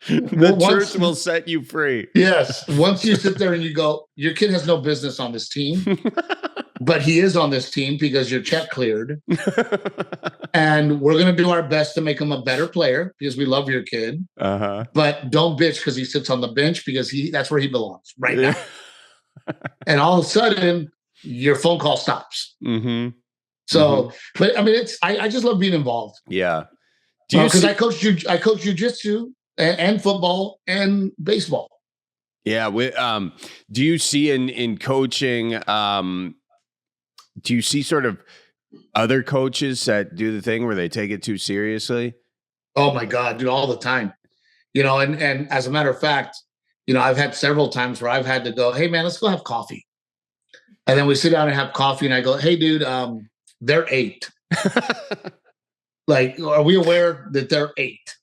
the truth will set you free. Yes. Once you sit there and you go, your kid has no business on this team, but he is on this team because your check cleared. And we're going to do our best to make him a better player because we love your kid. Uh-huh. But don't bitch because he sits on the bench because that's where he belongs right now. And all of a sudden, your phone call stops. Mm-hmm. So, but I mean, I just love being involved. Yeah. Because I coach jujitsu and football and baseball. Yeah. Do you see in coaching, do you see sort of other coaches that do the thing where they take it too seriously? Oh my God, dude, all the time. And as a matter of fact, I've had several times where I've had to go, hey man, let's go have coffee. And then we sit down and have coffee and I go, hey dude, they're 8. Like, are we aware that they're 8?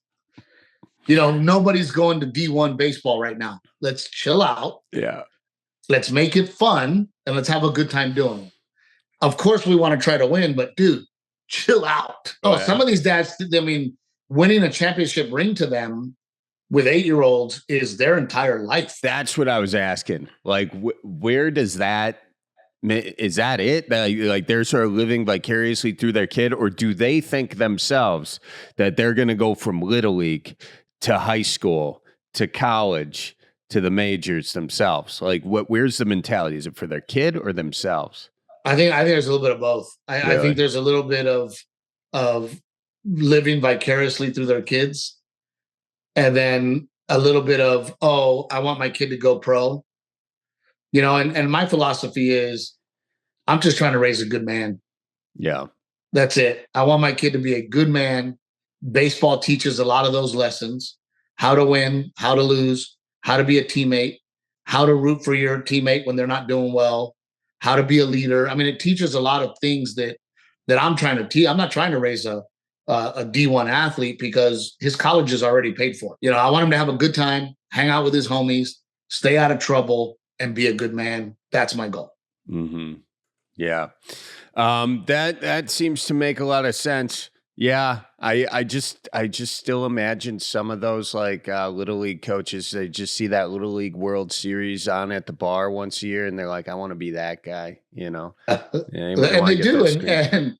Nobody's going to D1 baseball right now. Let's chill out. Yeah. Let's make it fun and let's have a good time doing it. Of course we want to try to win, but dude, chill out. Some of these dads, winning a championship ring to them with 8-year-olds is their entire life. That's what I was asking. Like, where does that, is that it? Like they're sort of living vicariously through their kid, or do they think themselves that they're going to go from Little League to high school to college to the majors themselves? Like, where's the mentality? Is it for their kid or themselves? I think there's a little bit of both. I think there's a little bit of living vicariously through their kids, and then a little bit of, I want my kid to go pro. And my philosophy is I'm just trying to raise a good man. Yeah. That's it. I want my kid to be a good man. Baseball teaches a lot of those lessons: how to win, how to lose, how to be a teammate, how to root for your teammate when they're not doing well, how to be a leader. It teaches a lot of things that I'm trying to teach. I'm not trying to raise a D1 athlete because his college is already paid for. I want him to have a good time, hang out with his homies, stay out of trouble, and be a good man. That's my goal. Mm-hmm. Yeah. That seems to make a lot of sense. Yeah. I just still imagine some of those like Little League coaches, they just see that Little League World Series on at the bar once a year and they're like, I want to be that guy, Yeah, and they do. And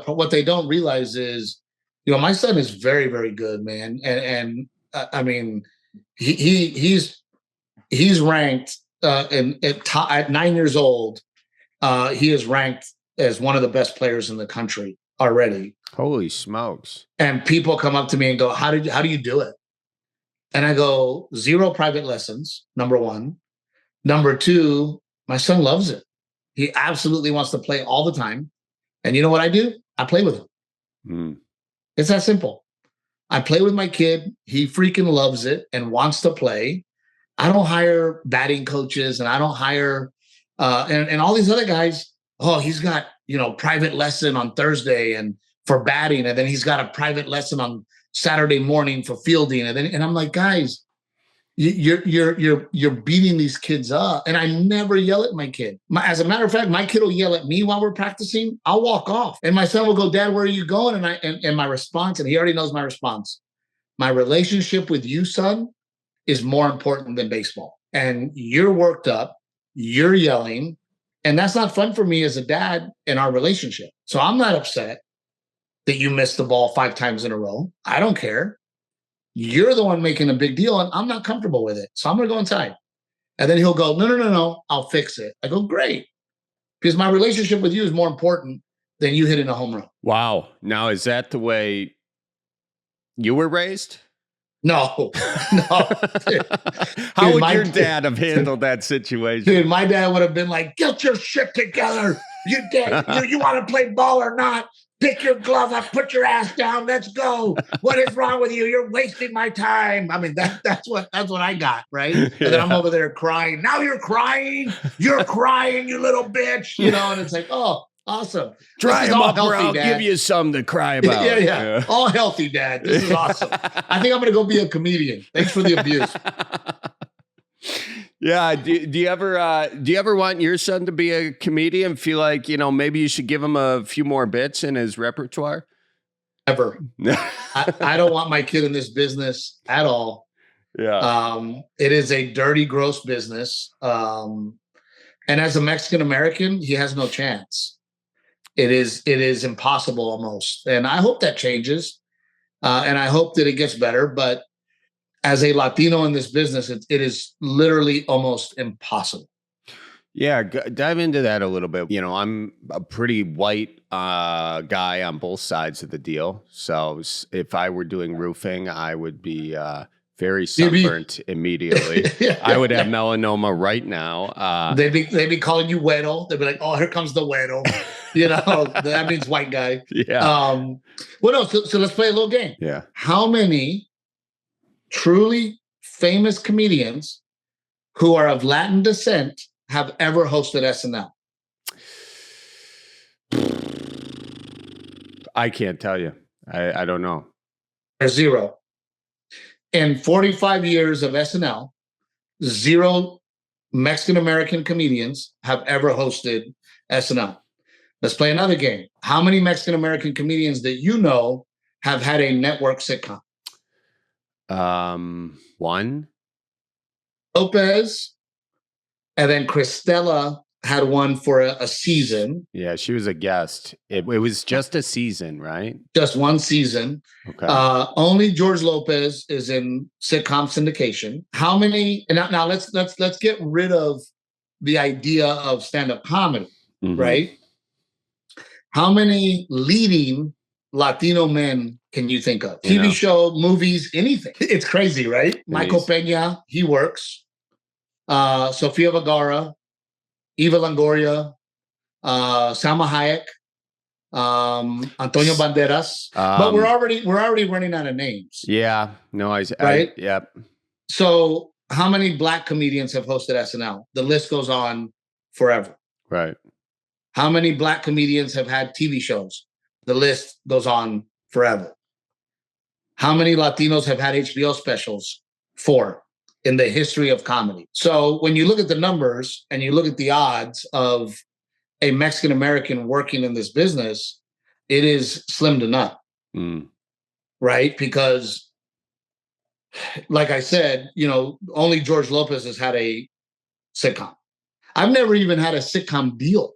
what they don't realize is, my son is very, very good, man. And he's ranked at 9 years old. He is ranked as one of the best players in the country already. Holy smokes. And people come up to me and go, how do you do it? And I go, 0 private lessons, number 1. Number 2, my son loves it. He absolutely wants to play all the time. And you know what I do? I play with him. Mm. It's that simple. I play with my kid. He freaking loves it and wants to play. I don't hire batting coaches and I don't hire and all these other guys. He's got, private lesson on Thursday and for batting. And then he's got a private lesson on Saturday morning for fielding. And I'm like, guys, you're beating these kids up. And I never yell at my kid. As a matter of fact, my kid will yell at me while we're practicing. I'll walk off and my son will go, Dad, where are you going? And my response, and he already knows my response, my relationship with you, son, is more important than baseball. And you're worked up, you're yelling, and that's not fun for me as a dad in our relationship. So I'm not upset that you missed the ball 5 times in a row. I don't care. You're the one making a big deal, and I'm not comfortable with it. So I'm going to go inside. And then he'll go, no, I'll fix it. I go, great. Because my relationship with you is more important than you hitting a home run. Wow. Now, is that the way you were raised? No. How would your dad have handled that situation? Dude, my dad would have been like, get your shit together. You want to play ball or not? Pick your glove up, put your ass down, let's go. What is wrong with you? You're wasting my time. That's what I got, right? And then I'm over there crying. Now you're crying, you little bitch. And it's like, oh, awesome. Dry him up, or I'll give you something to cry about. Yeah. All healthy, Dad. This is awesome. I think I'm going to go be a comedian. Thanks for the abuse. Yeah. Do you ever want your son to be a comedian? Feel like, maybe you should give him a few more bits in his repertoire? Never. I don't want my kid in this business at all. Yeah. It is a dirty, gross business. And as a Mexican American, he has no chance. It is impossible almost. And I hope that changes. And I hope that it gets better. But as a Latino in this business, it is literally almost impossible. Yeah, dive into that a little bit. I'm a pretty white guy on both sides of the deal. So if I were doing roofing, I would be very sunburnt immediately. Yeah. I would have melanoma right now. They'd be calling you güero. They'd be like, oh, here comes the güero. That means white guy. Yeah. So let's play a little game. Yeah. How many truly famous comedians who are of Latin descent have ever hosted SNL? I can't tell you. I don't know. There's zero. In 45 years of SNL, zero Mexican-American comedians have ever hosted SNL. Let's play another game. How many Mexican-American comedians that you know have had a network sitcom? One. Lopez, and then Cristela had one for a season. Yeah, she was a guest. It was just a season, right? Just one season. Okay. Only George Lopez is in sitcom syndication. How many? And now let's get rid of the idea of stand-up comedy, right? How many leading Latino men can you think of? TV show, movies, anything. It's crazy, right? Michael Peña, he works. Sofia Vergara, Eva Longoria, Salma Hayek, Antonio Banderas. But we're already running out of names. Yeah. No, right? Yep. So how many Black comedians have hosted SNL? The list goes on forever. Right. How many Black comedians have had TV shows? The list goes on forever. How many Latinos have had HBO specials? 4 in the history of comedy. So when you look at the numbers and you look at the odds of a Mexican-American working in this business, it is slim to none, right? Because like I said, only George Lopez has had a sitcom. I've never even had a sitcom deal.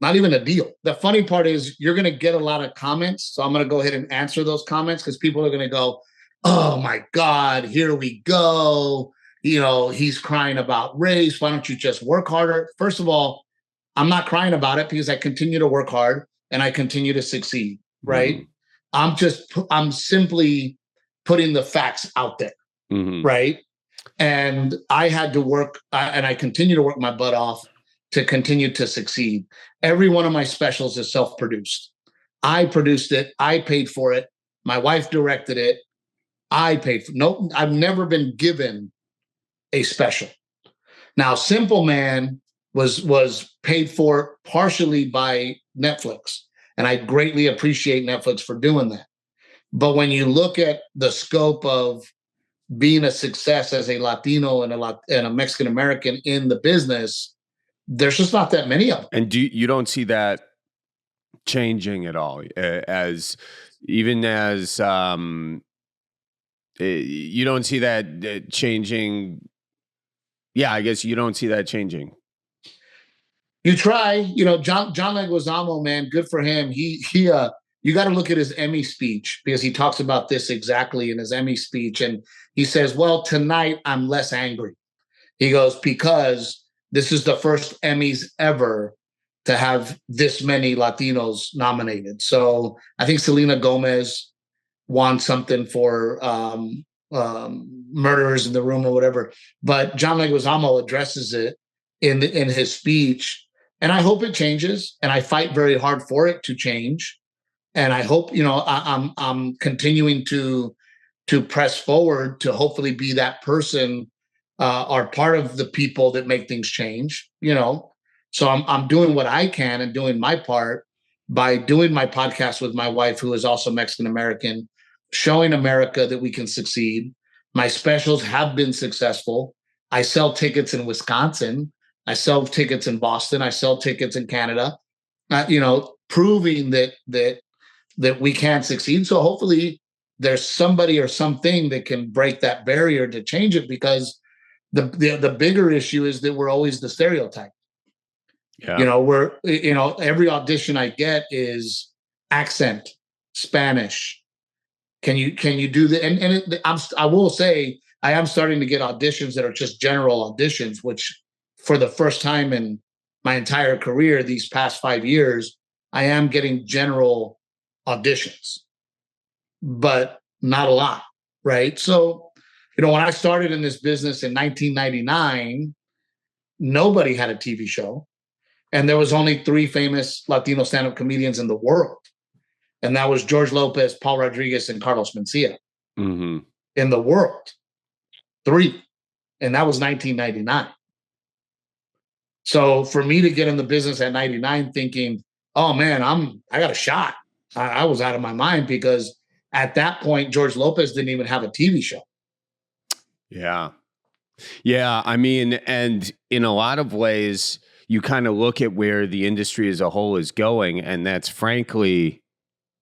Not even a deal. The funny part is you're going to get a lot of comments. So I'm going to go ahead and answer those comments because people are going to go, oh my God, here we go. He's crying about race. Why don't you just work harder? First of all, I'm not crying about it because I continue to work hard and I continue to succeed, right? I'm simply putting the facts out there, right? And I had to work, and I continue to work my butt off to continue to succeed. Every one of my specials is self-produced. I produced it. I paid for it. My wife directed it. I paid for it. No, I've never been given a special. Now, Simple Man was paid for partially by Netflix, and I greatly appreciate Netflix for doing that. But when you look at the scope of being a success as a Latino and a Mexican American in the business, there's just not that many of them. And you don't see that changing at all, you don't see that changing. Yeah, I guess you don't see that changing. You try, John Leguizamo, man, good for him. He you got to look at his Emmy speech because he talks about this exactly in his Emmy speech. And he says, well, tonight I'm less angry. He goes, because this is the first Emmys ever to have this many Latinos nominated. So I think Selena Gomez won something for Murderers in the Room or whatever. But John Leguizamo addresses it in his speech. And I hope it changes. And I fight very hard for it to change. And I hope, I'm continuing to press forward to hopefully be that person or part of the people that make things change, So I'm doing what I can and doing my part by doing my podcast with my wife, who is also Mexican American, showing America that we can succeed. My specials have been successful. I sell tickets in Wisconsin. I sell tickets in Boston. I sell tickets in Canada, proving that we can succeed. So hopefully there's somebody or something that can break that barrier to change it, because the bigger issue is that we're always the stereotype. Yeah. Every audition I get is accent, Spanish. Can you do that? And I will say I am starting to get auditions that are just general auditions, which for the first time in my entire career, these past 5 years, I am getting general auditions, but not a lot, right? So, when I started in this business in 1999, nobody had a TV show. And there was only 3 famous Latino stand-up comedians in the world. And that was George Lopez, Paul Rodriguez, and Carlos Mencia. in the world. 3. And that was 1999. So for me to get in the business at 99 thinking, oh man, I got a shot. I was out of my mind because at that point, George Lopez didn't even have a TV show. Yeah. Yeah. I mean, and in a lot of ways, you kind of look at where the industry as a whole is going, and that's frankly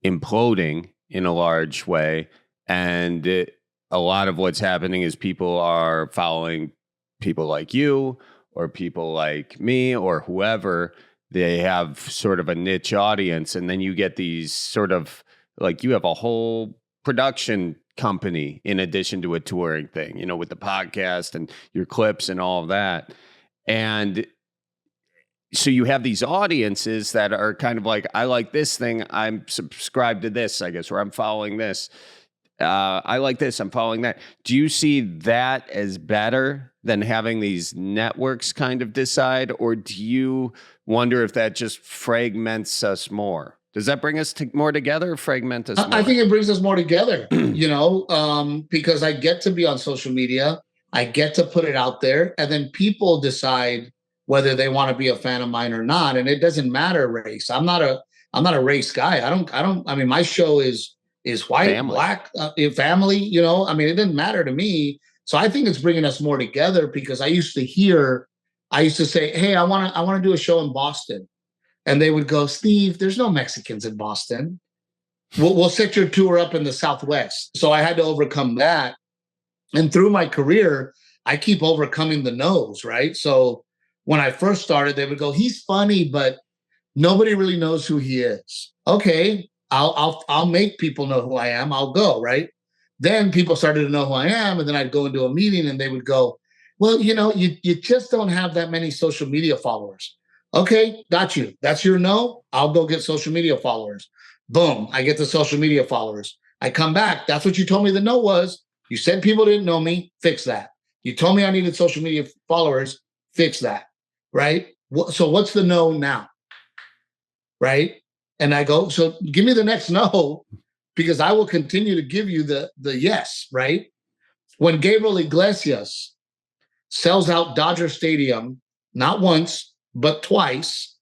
imploding in a large way. And a lot of what's happening is people are following people like you or people like me or whoever. They have sort of a niche audience. And then you get these sort of like, you have a whole production company in addition to a touring thing, you know, with the podcast and your clips and all of that. And so you have these audiences that are kind of like, I like this thing, I'm subscribed to this, I guess, or I'm following this. I like this, I'm following that. Do you see that as better than having these networks kind of decide? Or do you wonder if that just fragments us more? Does that bring us more together or fragment us more? I think it brings us more together, you know, because I get to be on social media. I get to put it out there, and then people decide whether they want to be a fan of mine or not. And it doesn't matter race. I'm not a race guy. I mean, my show is white, family. Black, family, you know, I mean, it didn't matter to me. So I think it's bringing us more together because I used to say, hey, I want to do a show in Boston. And they would go, Steve, there's no Mexicans in Boston. We'll set your tour up in the Southwest. So I had to overcome that. And through my career, I keep overcoming the no's, right? So when I first started, they would go, he's funny, but nobody really knows who he is. Okay, I'll make people know who I am. I'll go, right? Then people started to know who I am. And then I'd go into a meeting and they would go, well, you know, you just don't have that many social media followers. Okay, got you. That's your no. I'll go get social media followers. Boom, I get the social media followers. I come back. That's what you told me the no was. You said people didn't know me. Fix that. You told me I needed social media followers. Fix that. Right? So what's the no now? Right? And I go, so give me the next no, because I will continue to give you the yes. Right? When Gabriel Iglesias sells out Dodger Stadium, not once, but twice,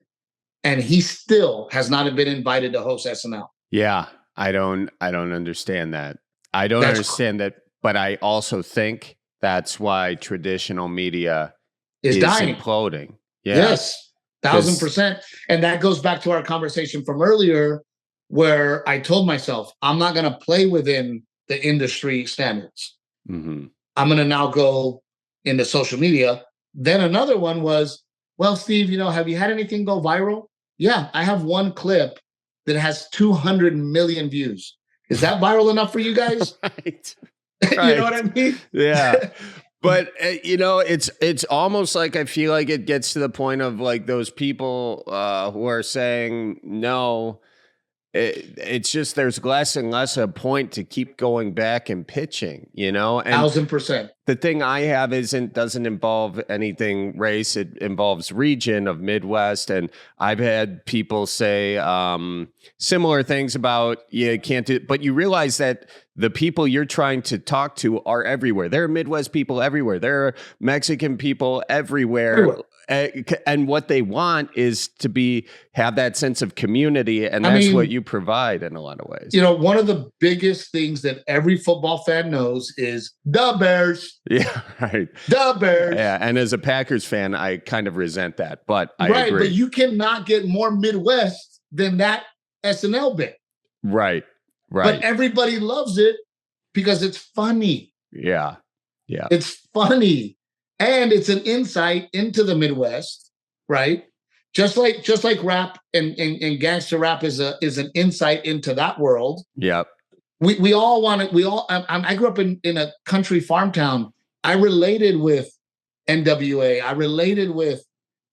and he still has not been invited to host SNL. Yeah, I don't understand that. I don't understand that, but I also think that's why traditional media is dying, imploding. Yeah. Yes, 1,000%. And that goes back to our conversation from earlier, where I told myself, I'm not going to play within the industry standards. Mm-hmm. I'm going to now go into social media. Then another one was, well, Steve, you know, have you had anything go viral? Yeah, I have one clip that has 200 million views. Is that viral enough for you guys? Right. You know what I mean? Yeah. But, you know, it's almost like I feel like it gets to the point of like those people who are saying no. It's just there's less and less a point to keep going back and pitching, you know? And 1,000%. The thing I have doesn't involve anything race. It involves region of Midwest. And I've had people say similar things about you can't do, but you realize that the people you're trying to talk to are everywhere. There are Midwest people everywhere. There are Mexican people everywhere. And what they want is to have that sense of community. And that's what you provide in a lot of ways. You know, one of the biggest things that every football fan knows is the Bears. Yeah, right. The Bears. Yeah, and as a Packers fan, I kind of resent that, but I agree. But you cannot get more Midwest than that SNL bit. Right. But everybody loves it because it's funny. Yeah. It's funny. And it's an insight into the Midwest, right? Just like rap and gangster rap is an insight into that world. Yep. We all want it. I grew up in a country farm town. I related with NWA. I related with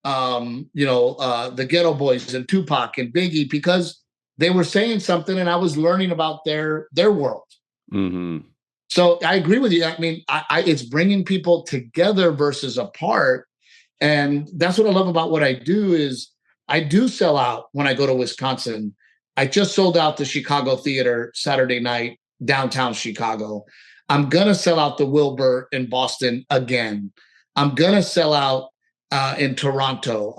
the Ghetto Boys and Tupac and Biggie because they were saying something and I was learning about their world. Mm-hmm. So I agree with you. I mean, it's bringing people together versus apart. And that's what I love about what I do is I do sell out when I go to Wisconsin. I just sold out the Chicago Theater Saturday night, downtown Chicago. I'm going to sell out the Wilbur in Boston again. I'm going to sell out in Toronto.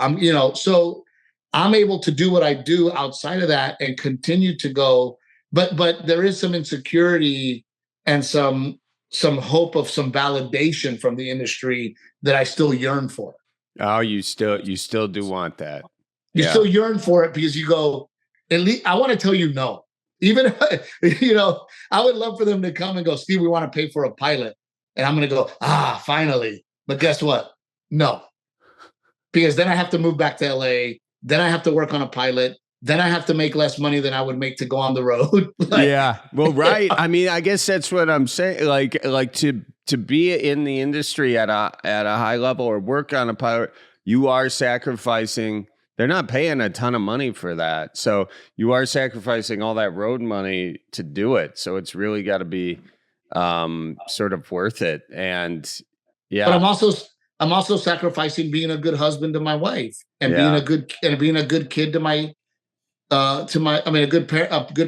So I'm able to do what I do outside of that and continue to go. But there is some insecurity and some hope of some validation from the industry that I still yearn for. Oh, you still do want that. You still yearn for it because you go, at least I want to tell you no. Even, I would love for them to come and go, Steve, we want to pay for a pilot. And I'm going to go, finally. But guess what? No. Because then I have to move back to LA. Then I have to work on a pilot. Then I have to make less money than I would make to go on the road. Yeah. Well, right. I mean, I guess that's what I'm saying. Like to be in the industry at a high level or work on a pilot, you are sacrificing. They're not paying a ton of money for that. So you are sacrificing all that road money to do it. So it's really got to be sort of worth it. And yeah. But I'm also sacrificing being a good husband to my wife and being a good kid to my a good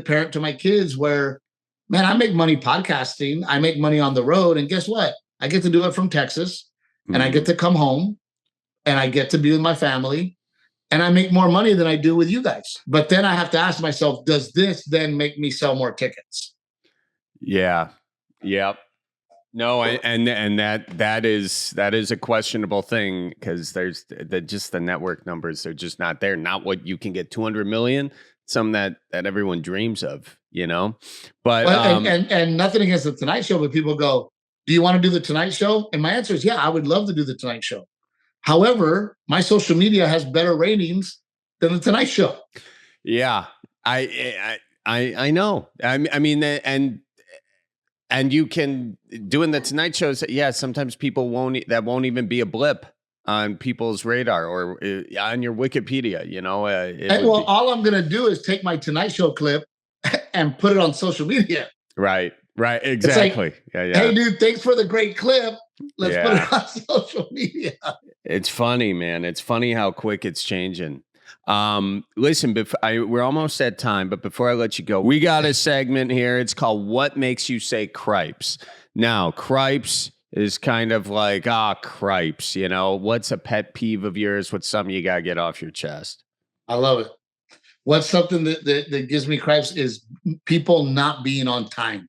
parent to my kids, where, man, I make money podcasting. I make money on the road. And guess what? I get to do it from Texas and I get to come home and I get to be with my family. And I make more money than I do with you guys. But then I have to ask myself, does this then make me sell more tickets? Yeah. Yep. No, and that is a questionable thing because there's just the network numbers are just not there. Not what you can get 200 million, some that everyone dreams of, But and nothing against the Tonight Show, but people go, do you want to do the Tonight Show? And my answer is, yeah, I would love to do the Tonight Show. However, my social media has better ratings than the Tonight Show. Yeah, I know. I mean, and you can doing the Tonight Shows. Yeah, sometimes people won't even be a blip on people's radar or on your Wikipedia. All I'm going to do is take my Tonight Show clip and put it on social media. Right. Exactly. Like, yeah. Hey, dude, thanks for the great clip. Let's put it on social media. It's funny, man. It's funny how quick it's changing. Listen, we're almost at time, but before I let you go, we got a segment here. It's called What Makes You Say Cripes? Now, cripes is kind of like, cripes, what's a pet peeve of yours? What's something you got to get off your chest? I love it. What's something that gives me cripes is people not being on time.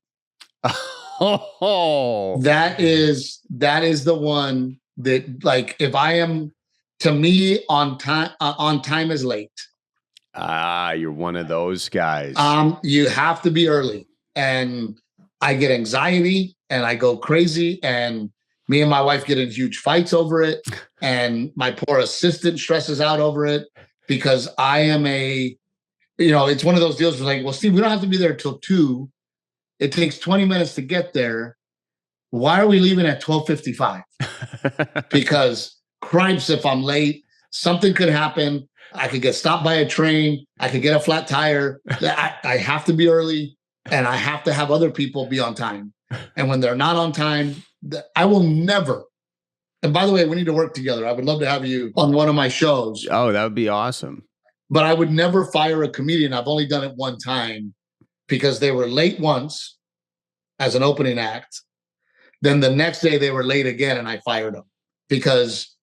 Oh, that is the one that, like, if I am, to me, on time is late. You're one of those guys. You have to be early, and I get anxiety and I go crazy, and me and my wife get in huge fights over it, and my poor assistant stresses out over it because I am it's one of those deals where, like, well, Steve, we don't have to be there till 2. It takes 20 minutes to get there. Why are we leaving at 12:55? Because cripes, if I'm late, something could happen. I could get stopped by a train. I could get a flat tire. I have to be early, and I have to have other people be on time. And when they're not on time, I will never. And by the way, we need to work together. I would love to have you on one of my shows. Oh, that would be awesome. But I would never fire a comedian. I've only done it one time because they were late once as an opening act. Then the next day they were late again, and I fired them because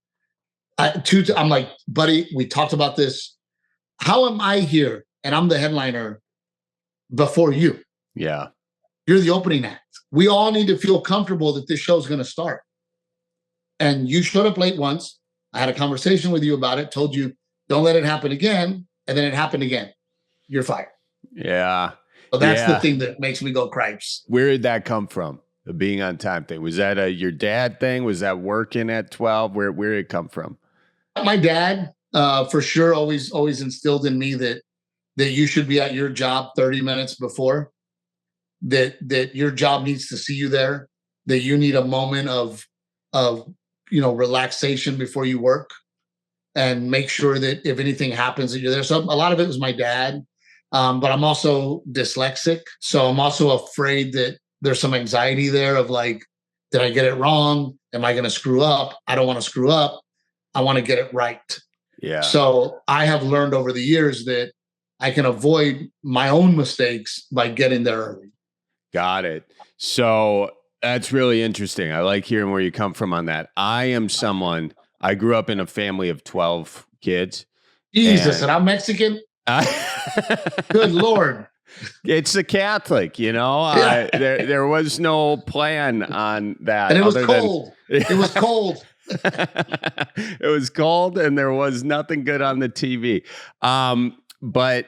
I'm like, buddy, we talked about this. How am I here and I'm the headliner before you? Yeah. You're the opening act. We all need to feel comfortable that this show's going to start. And you showed up late once. I had a conversation with you about it, told you, don't let it happen again. And then it happened again. You're fired. Yeah. So that's the thing that makes me go cripes. Where did that come from? The being on time thing. Was that your dad thing? Was that working at 12? Where did it come from? My dad, for sure, always instilled in me that you should be at your job 30 minutes before, that your job needs to see you there, that you need a moment of relaxation before you work, and make sure that if anything happens that you're there. So a lot of it was my dad, but I'm also dyslexic. So I'm also afraid that there's some anxiety there of, like, did I get it wrong? Am I going to screw up? I don't want to screw up. I want to get it right. Yeah. So I have learned over the years that I can avoid my own mistakes by getting there early. Got it. So That's really interesting. I like hearing where you come from on that. I grew up in a family of 12 kids. Jesus, and I'm Mexican. Good Lord. It's a Catholic, Yeah. there was no plan on that. And it was cold. It was cold. It was cold and there was nothing good on the TV. But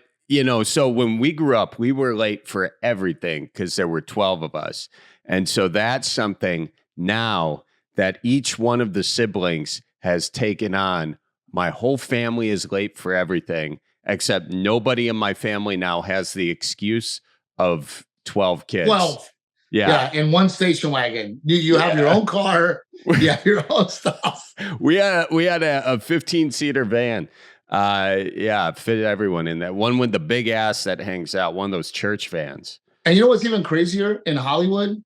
so when we grew up, we were late for everything because there were 12 of us. And so that's something now that each one of the siblings has taken on. My whole family is late for everything, except nobody in my family now has the excuse of 12 kids. 12. Yeah. In one station wagon. You have your own car. You have your own stuff. We had a 15-seater van. Fit everyone in that one with the big ass that hangs out, one of those church vans. And you know what's even crazier? In Hollywood,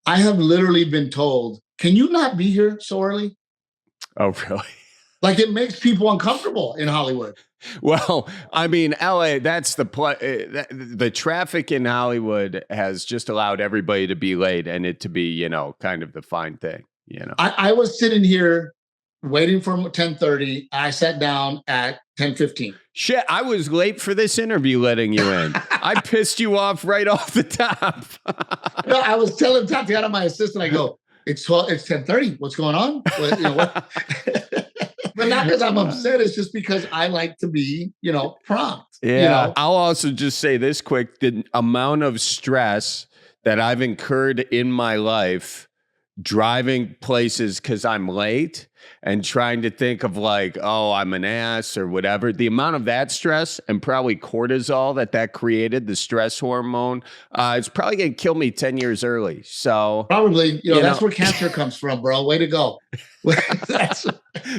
I have literally been told, can you not be here so early? Oh, really? Like, it makes people uncomfortable in Hollywood. Well, I mean, LA, that's the traffic in Hollywood has just allowed everybody to be late and it to be, kind of the fine thing, I was sitting here waiting for 10:30. I sat down at 10:15. Shit, I was late for this interview letting you in. I pissed you off right off the top. No, I was telling Tatiana, my assistant, I go, it's 10:30. What's going on? What? But not because I'm upset. It's just because I like to be, prompt. Yeah. I'll also just say this quick. The amount of stress that I've incurred in my life driving places because I'm late and trying to think of like, oh, I'm an ass or whatever. The amount of that stress and probably cortisol that created, the stress hormone, it's probably going to kill me 10 years early. So probably, that's where cancer comes from, bro. Way to go.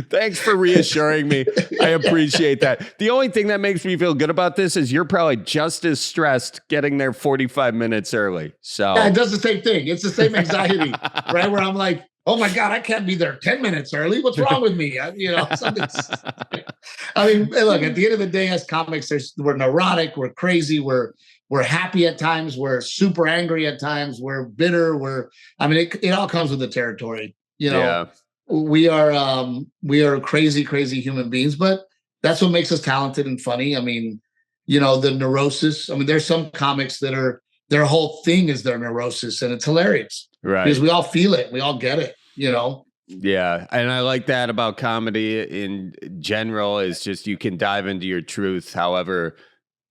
Thanks for reassuring me. I appreciate that. The only thing that makes me feel good about this is you're probably just as stressed getting there 45 minutes early. So yeah, it does the same thing. It's the same anxiety, right? Where I'm like, oh my God, I can't be there 10 minutes early. What's wrong with me? Something's. I mean, look, at the end of the day, as comics, we're neurotic, we're crazy, we're happy at times, we're super angry at times, we're bitter, it all comes with the territory. Yeah. We are crazy, crazy human beings, but that's what makes us talented and funny. I mean, the neurosis. I mean, there's some comics that their whole thing is their neurosis, and it's hilarious. Right. Because we all feel it. We all get it, Yeah. And I like that about comedy in general is just you can dive into your truth, however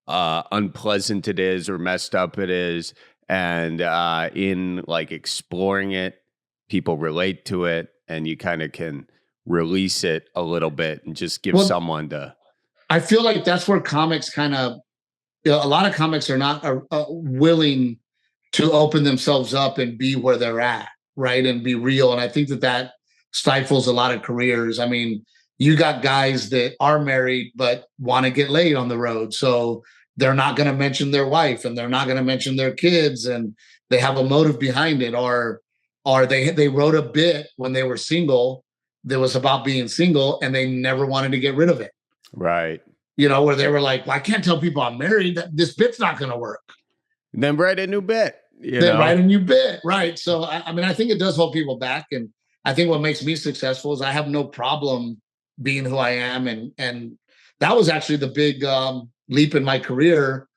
unpleasant it is or messed up it is. And in like exploring it, people relate to it and you kind of can release it a little bit and just give someone to. I feel like that's where comics kind of, a lot of comics are not willing to open themselves up and be where they're at, right? And be real. And I think that stifles a lot of careers. I mean, you got guys that are married, but want to get laid on the road. So they're not going to mention their wife and they're not going to mention their kids. And they have a motive behind it. Or they wrote a bit when they were single that was about being single and they never wanted to get rid of it. Right. Where they were like, well, I can't tell people I'm married. This bit's not going to work. Then write a new bit. Write a new bit. Right. So, I think it does hold people back. And I think what makes me successful is I have no problem being who I am. And that was actually the big leap in my career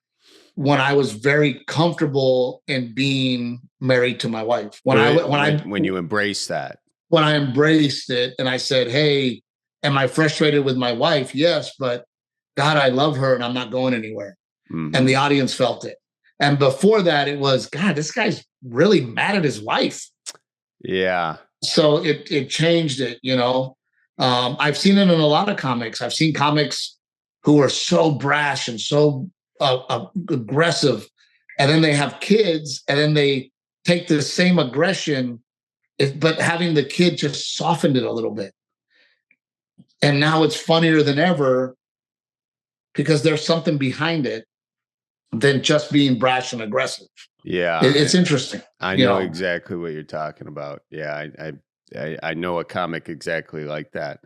when I was very comfortable in being married to my wife. When you embrace that. When I embraced it and I said, hey, am I frustrated with my wife? Yes, but God, I love her and I'm not going anywhere. Mm-hmm. And the audience felt it. And before that, it was, God, this guy's really mad at his wife. Yeah. So it changed it, I've seen it in a lot of comics. I've seen comics who are so brash and so aggressive, and then they have kids, and then they take the same aggression, but having the kid just softened it a little bit. And now it's funnier than ever because there's something behind it than just being brash and aggressive. Yeah. It's interesting. I know exactly what you're talking about. Yeah. I know a comic exactly like that.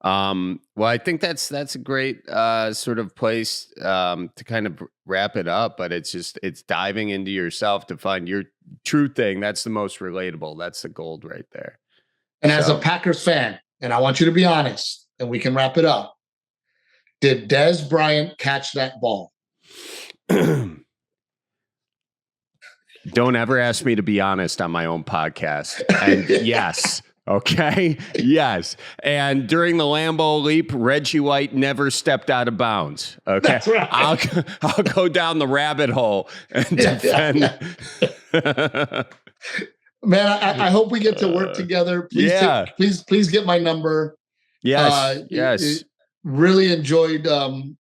Well, I think that's a great sort of place to kind of wrap it up, but it's diving into yourself to find true thing. That's the most relatable. That's the gold right there. And as a Packers fan, and I want you to be honest, and we can wrap it up. Did Dez Bryant catch that ball? Don't ever ask me to be honest on my own podcast. And yes. Okay. Yes. And during the Lambeau leap, Reggie White never stepped out of bounds. Okay. That's right. I'll go down the rabbit hole and defend. Man, I hope we get to work together. Please, please get my number. Yes. Yes. Really enjoyed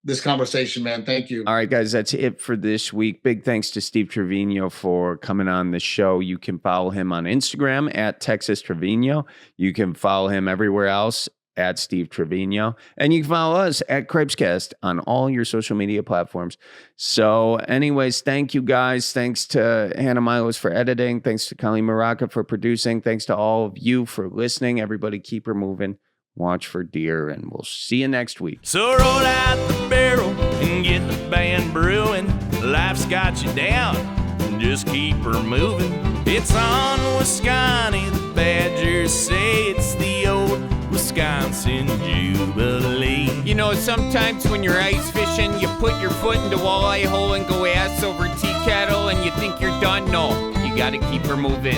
this conversation, man. Thank you. All right, guys, that's it for this week. Big thanks to Steve Trevino for coming on the show. You can follow him on Instagram at Texas Trevino. You can follow him everywhere else at Steve Trevino. And you can follow us at Cripescast on all your social media platforms. So anyways, thank you guys. Thanks to Hannah Milos for editing. Thanks to Colleen Maraca for producing. Thanks to all of you for listening. Everybody keep her moving. Watch for deer, and we'll see you next week. So roll out the barrel and get the band brewing. Life's got you down, just keep her moving. It's on Wisconsin, the Badgers say it's the old Wisconsin Jubilee. You know, sometimes when you're ice fishing, you put your foot in the walleye hole and go ass over tea kettle and you think you're done. No, you gotta keep her moving.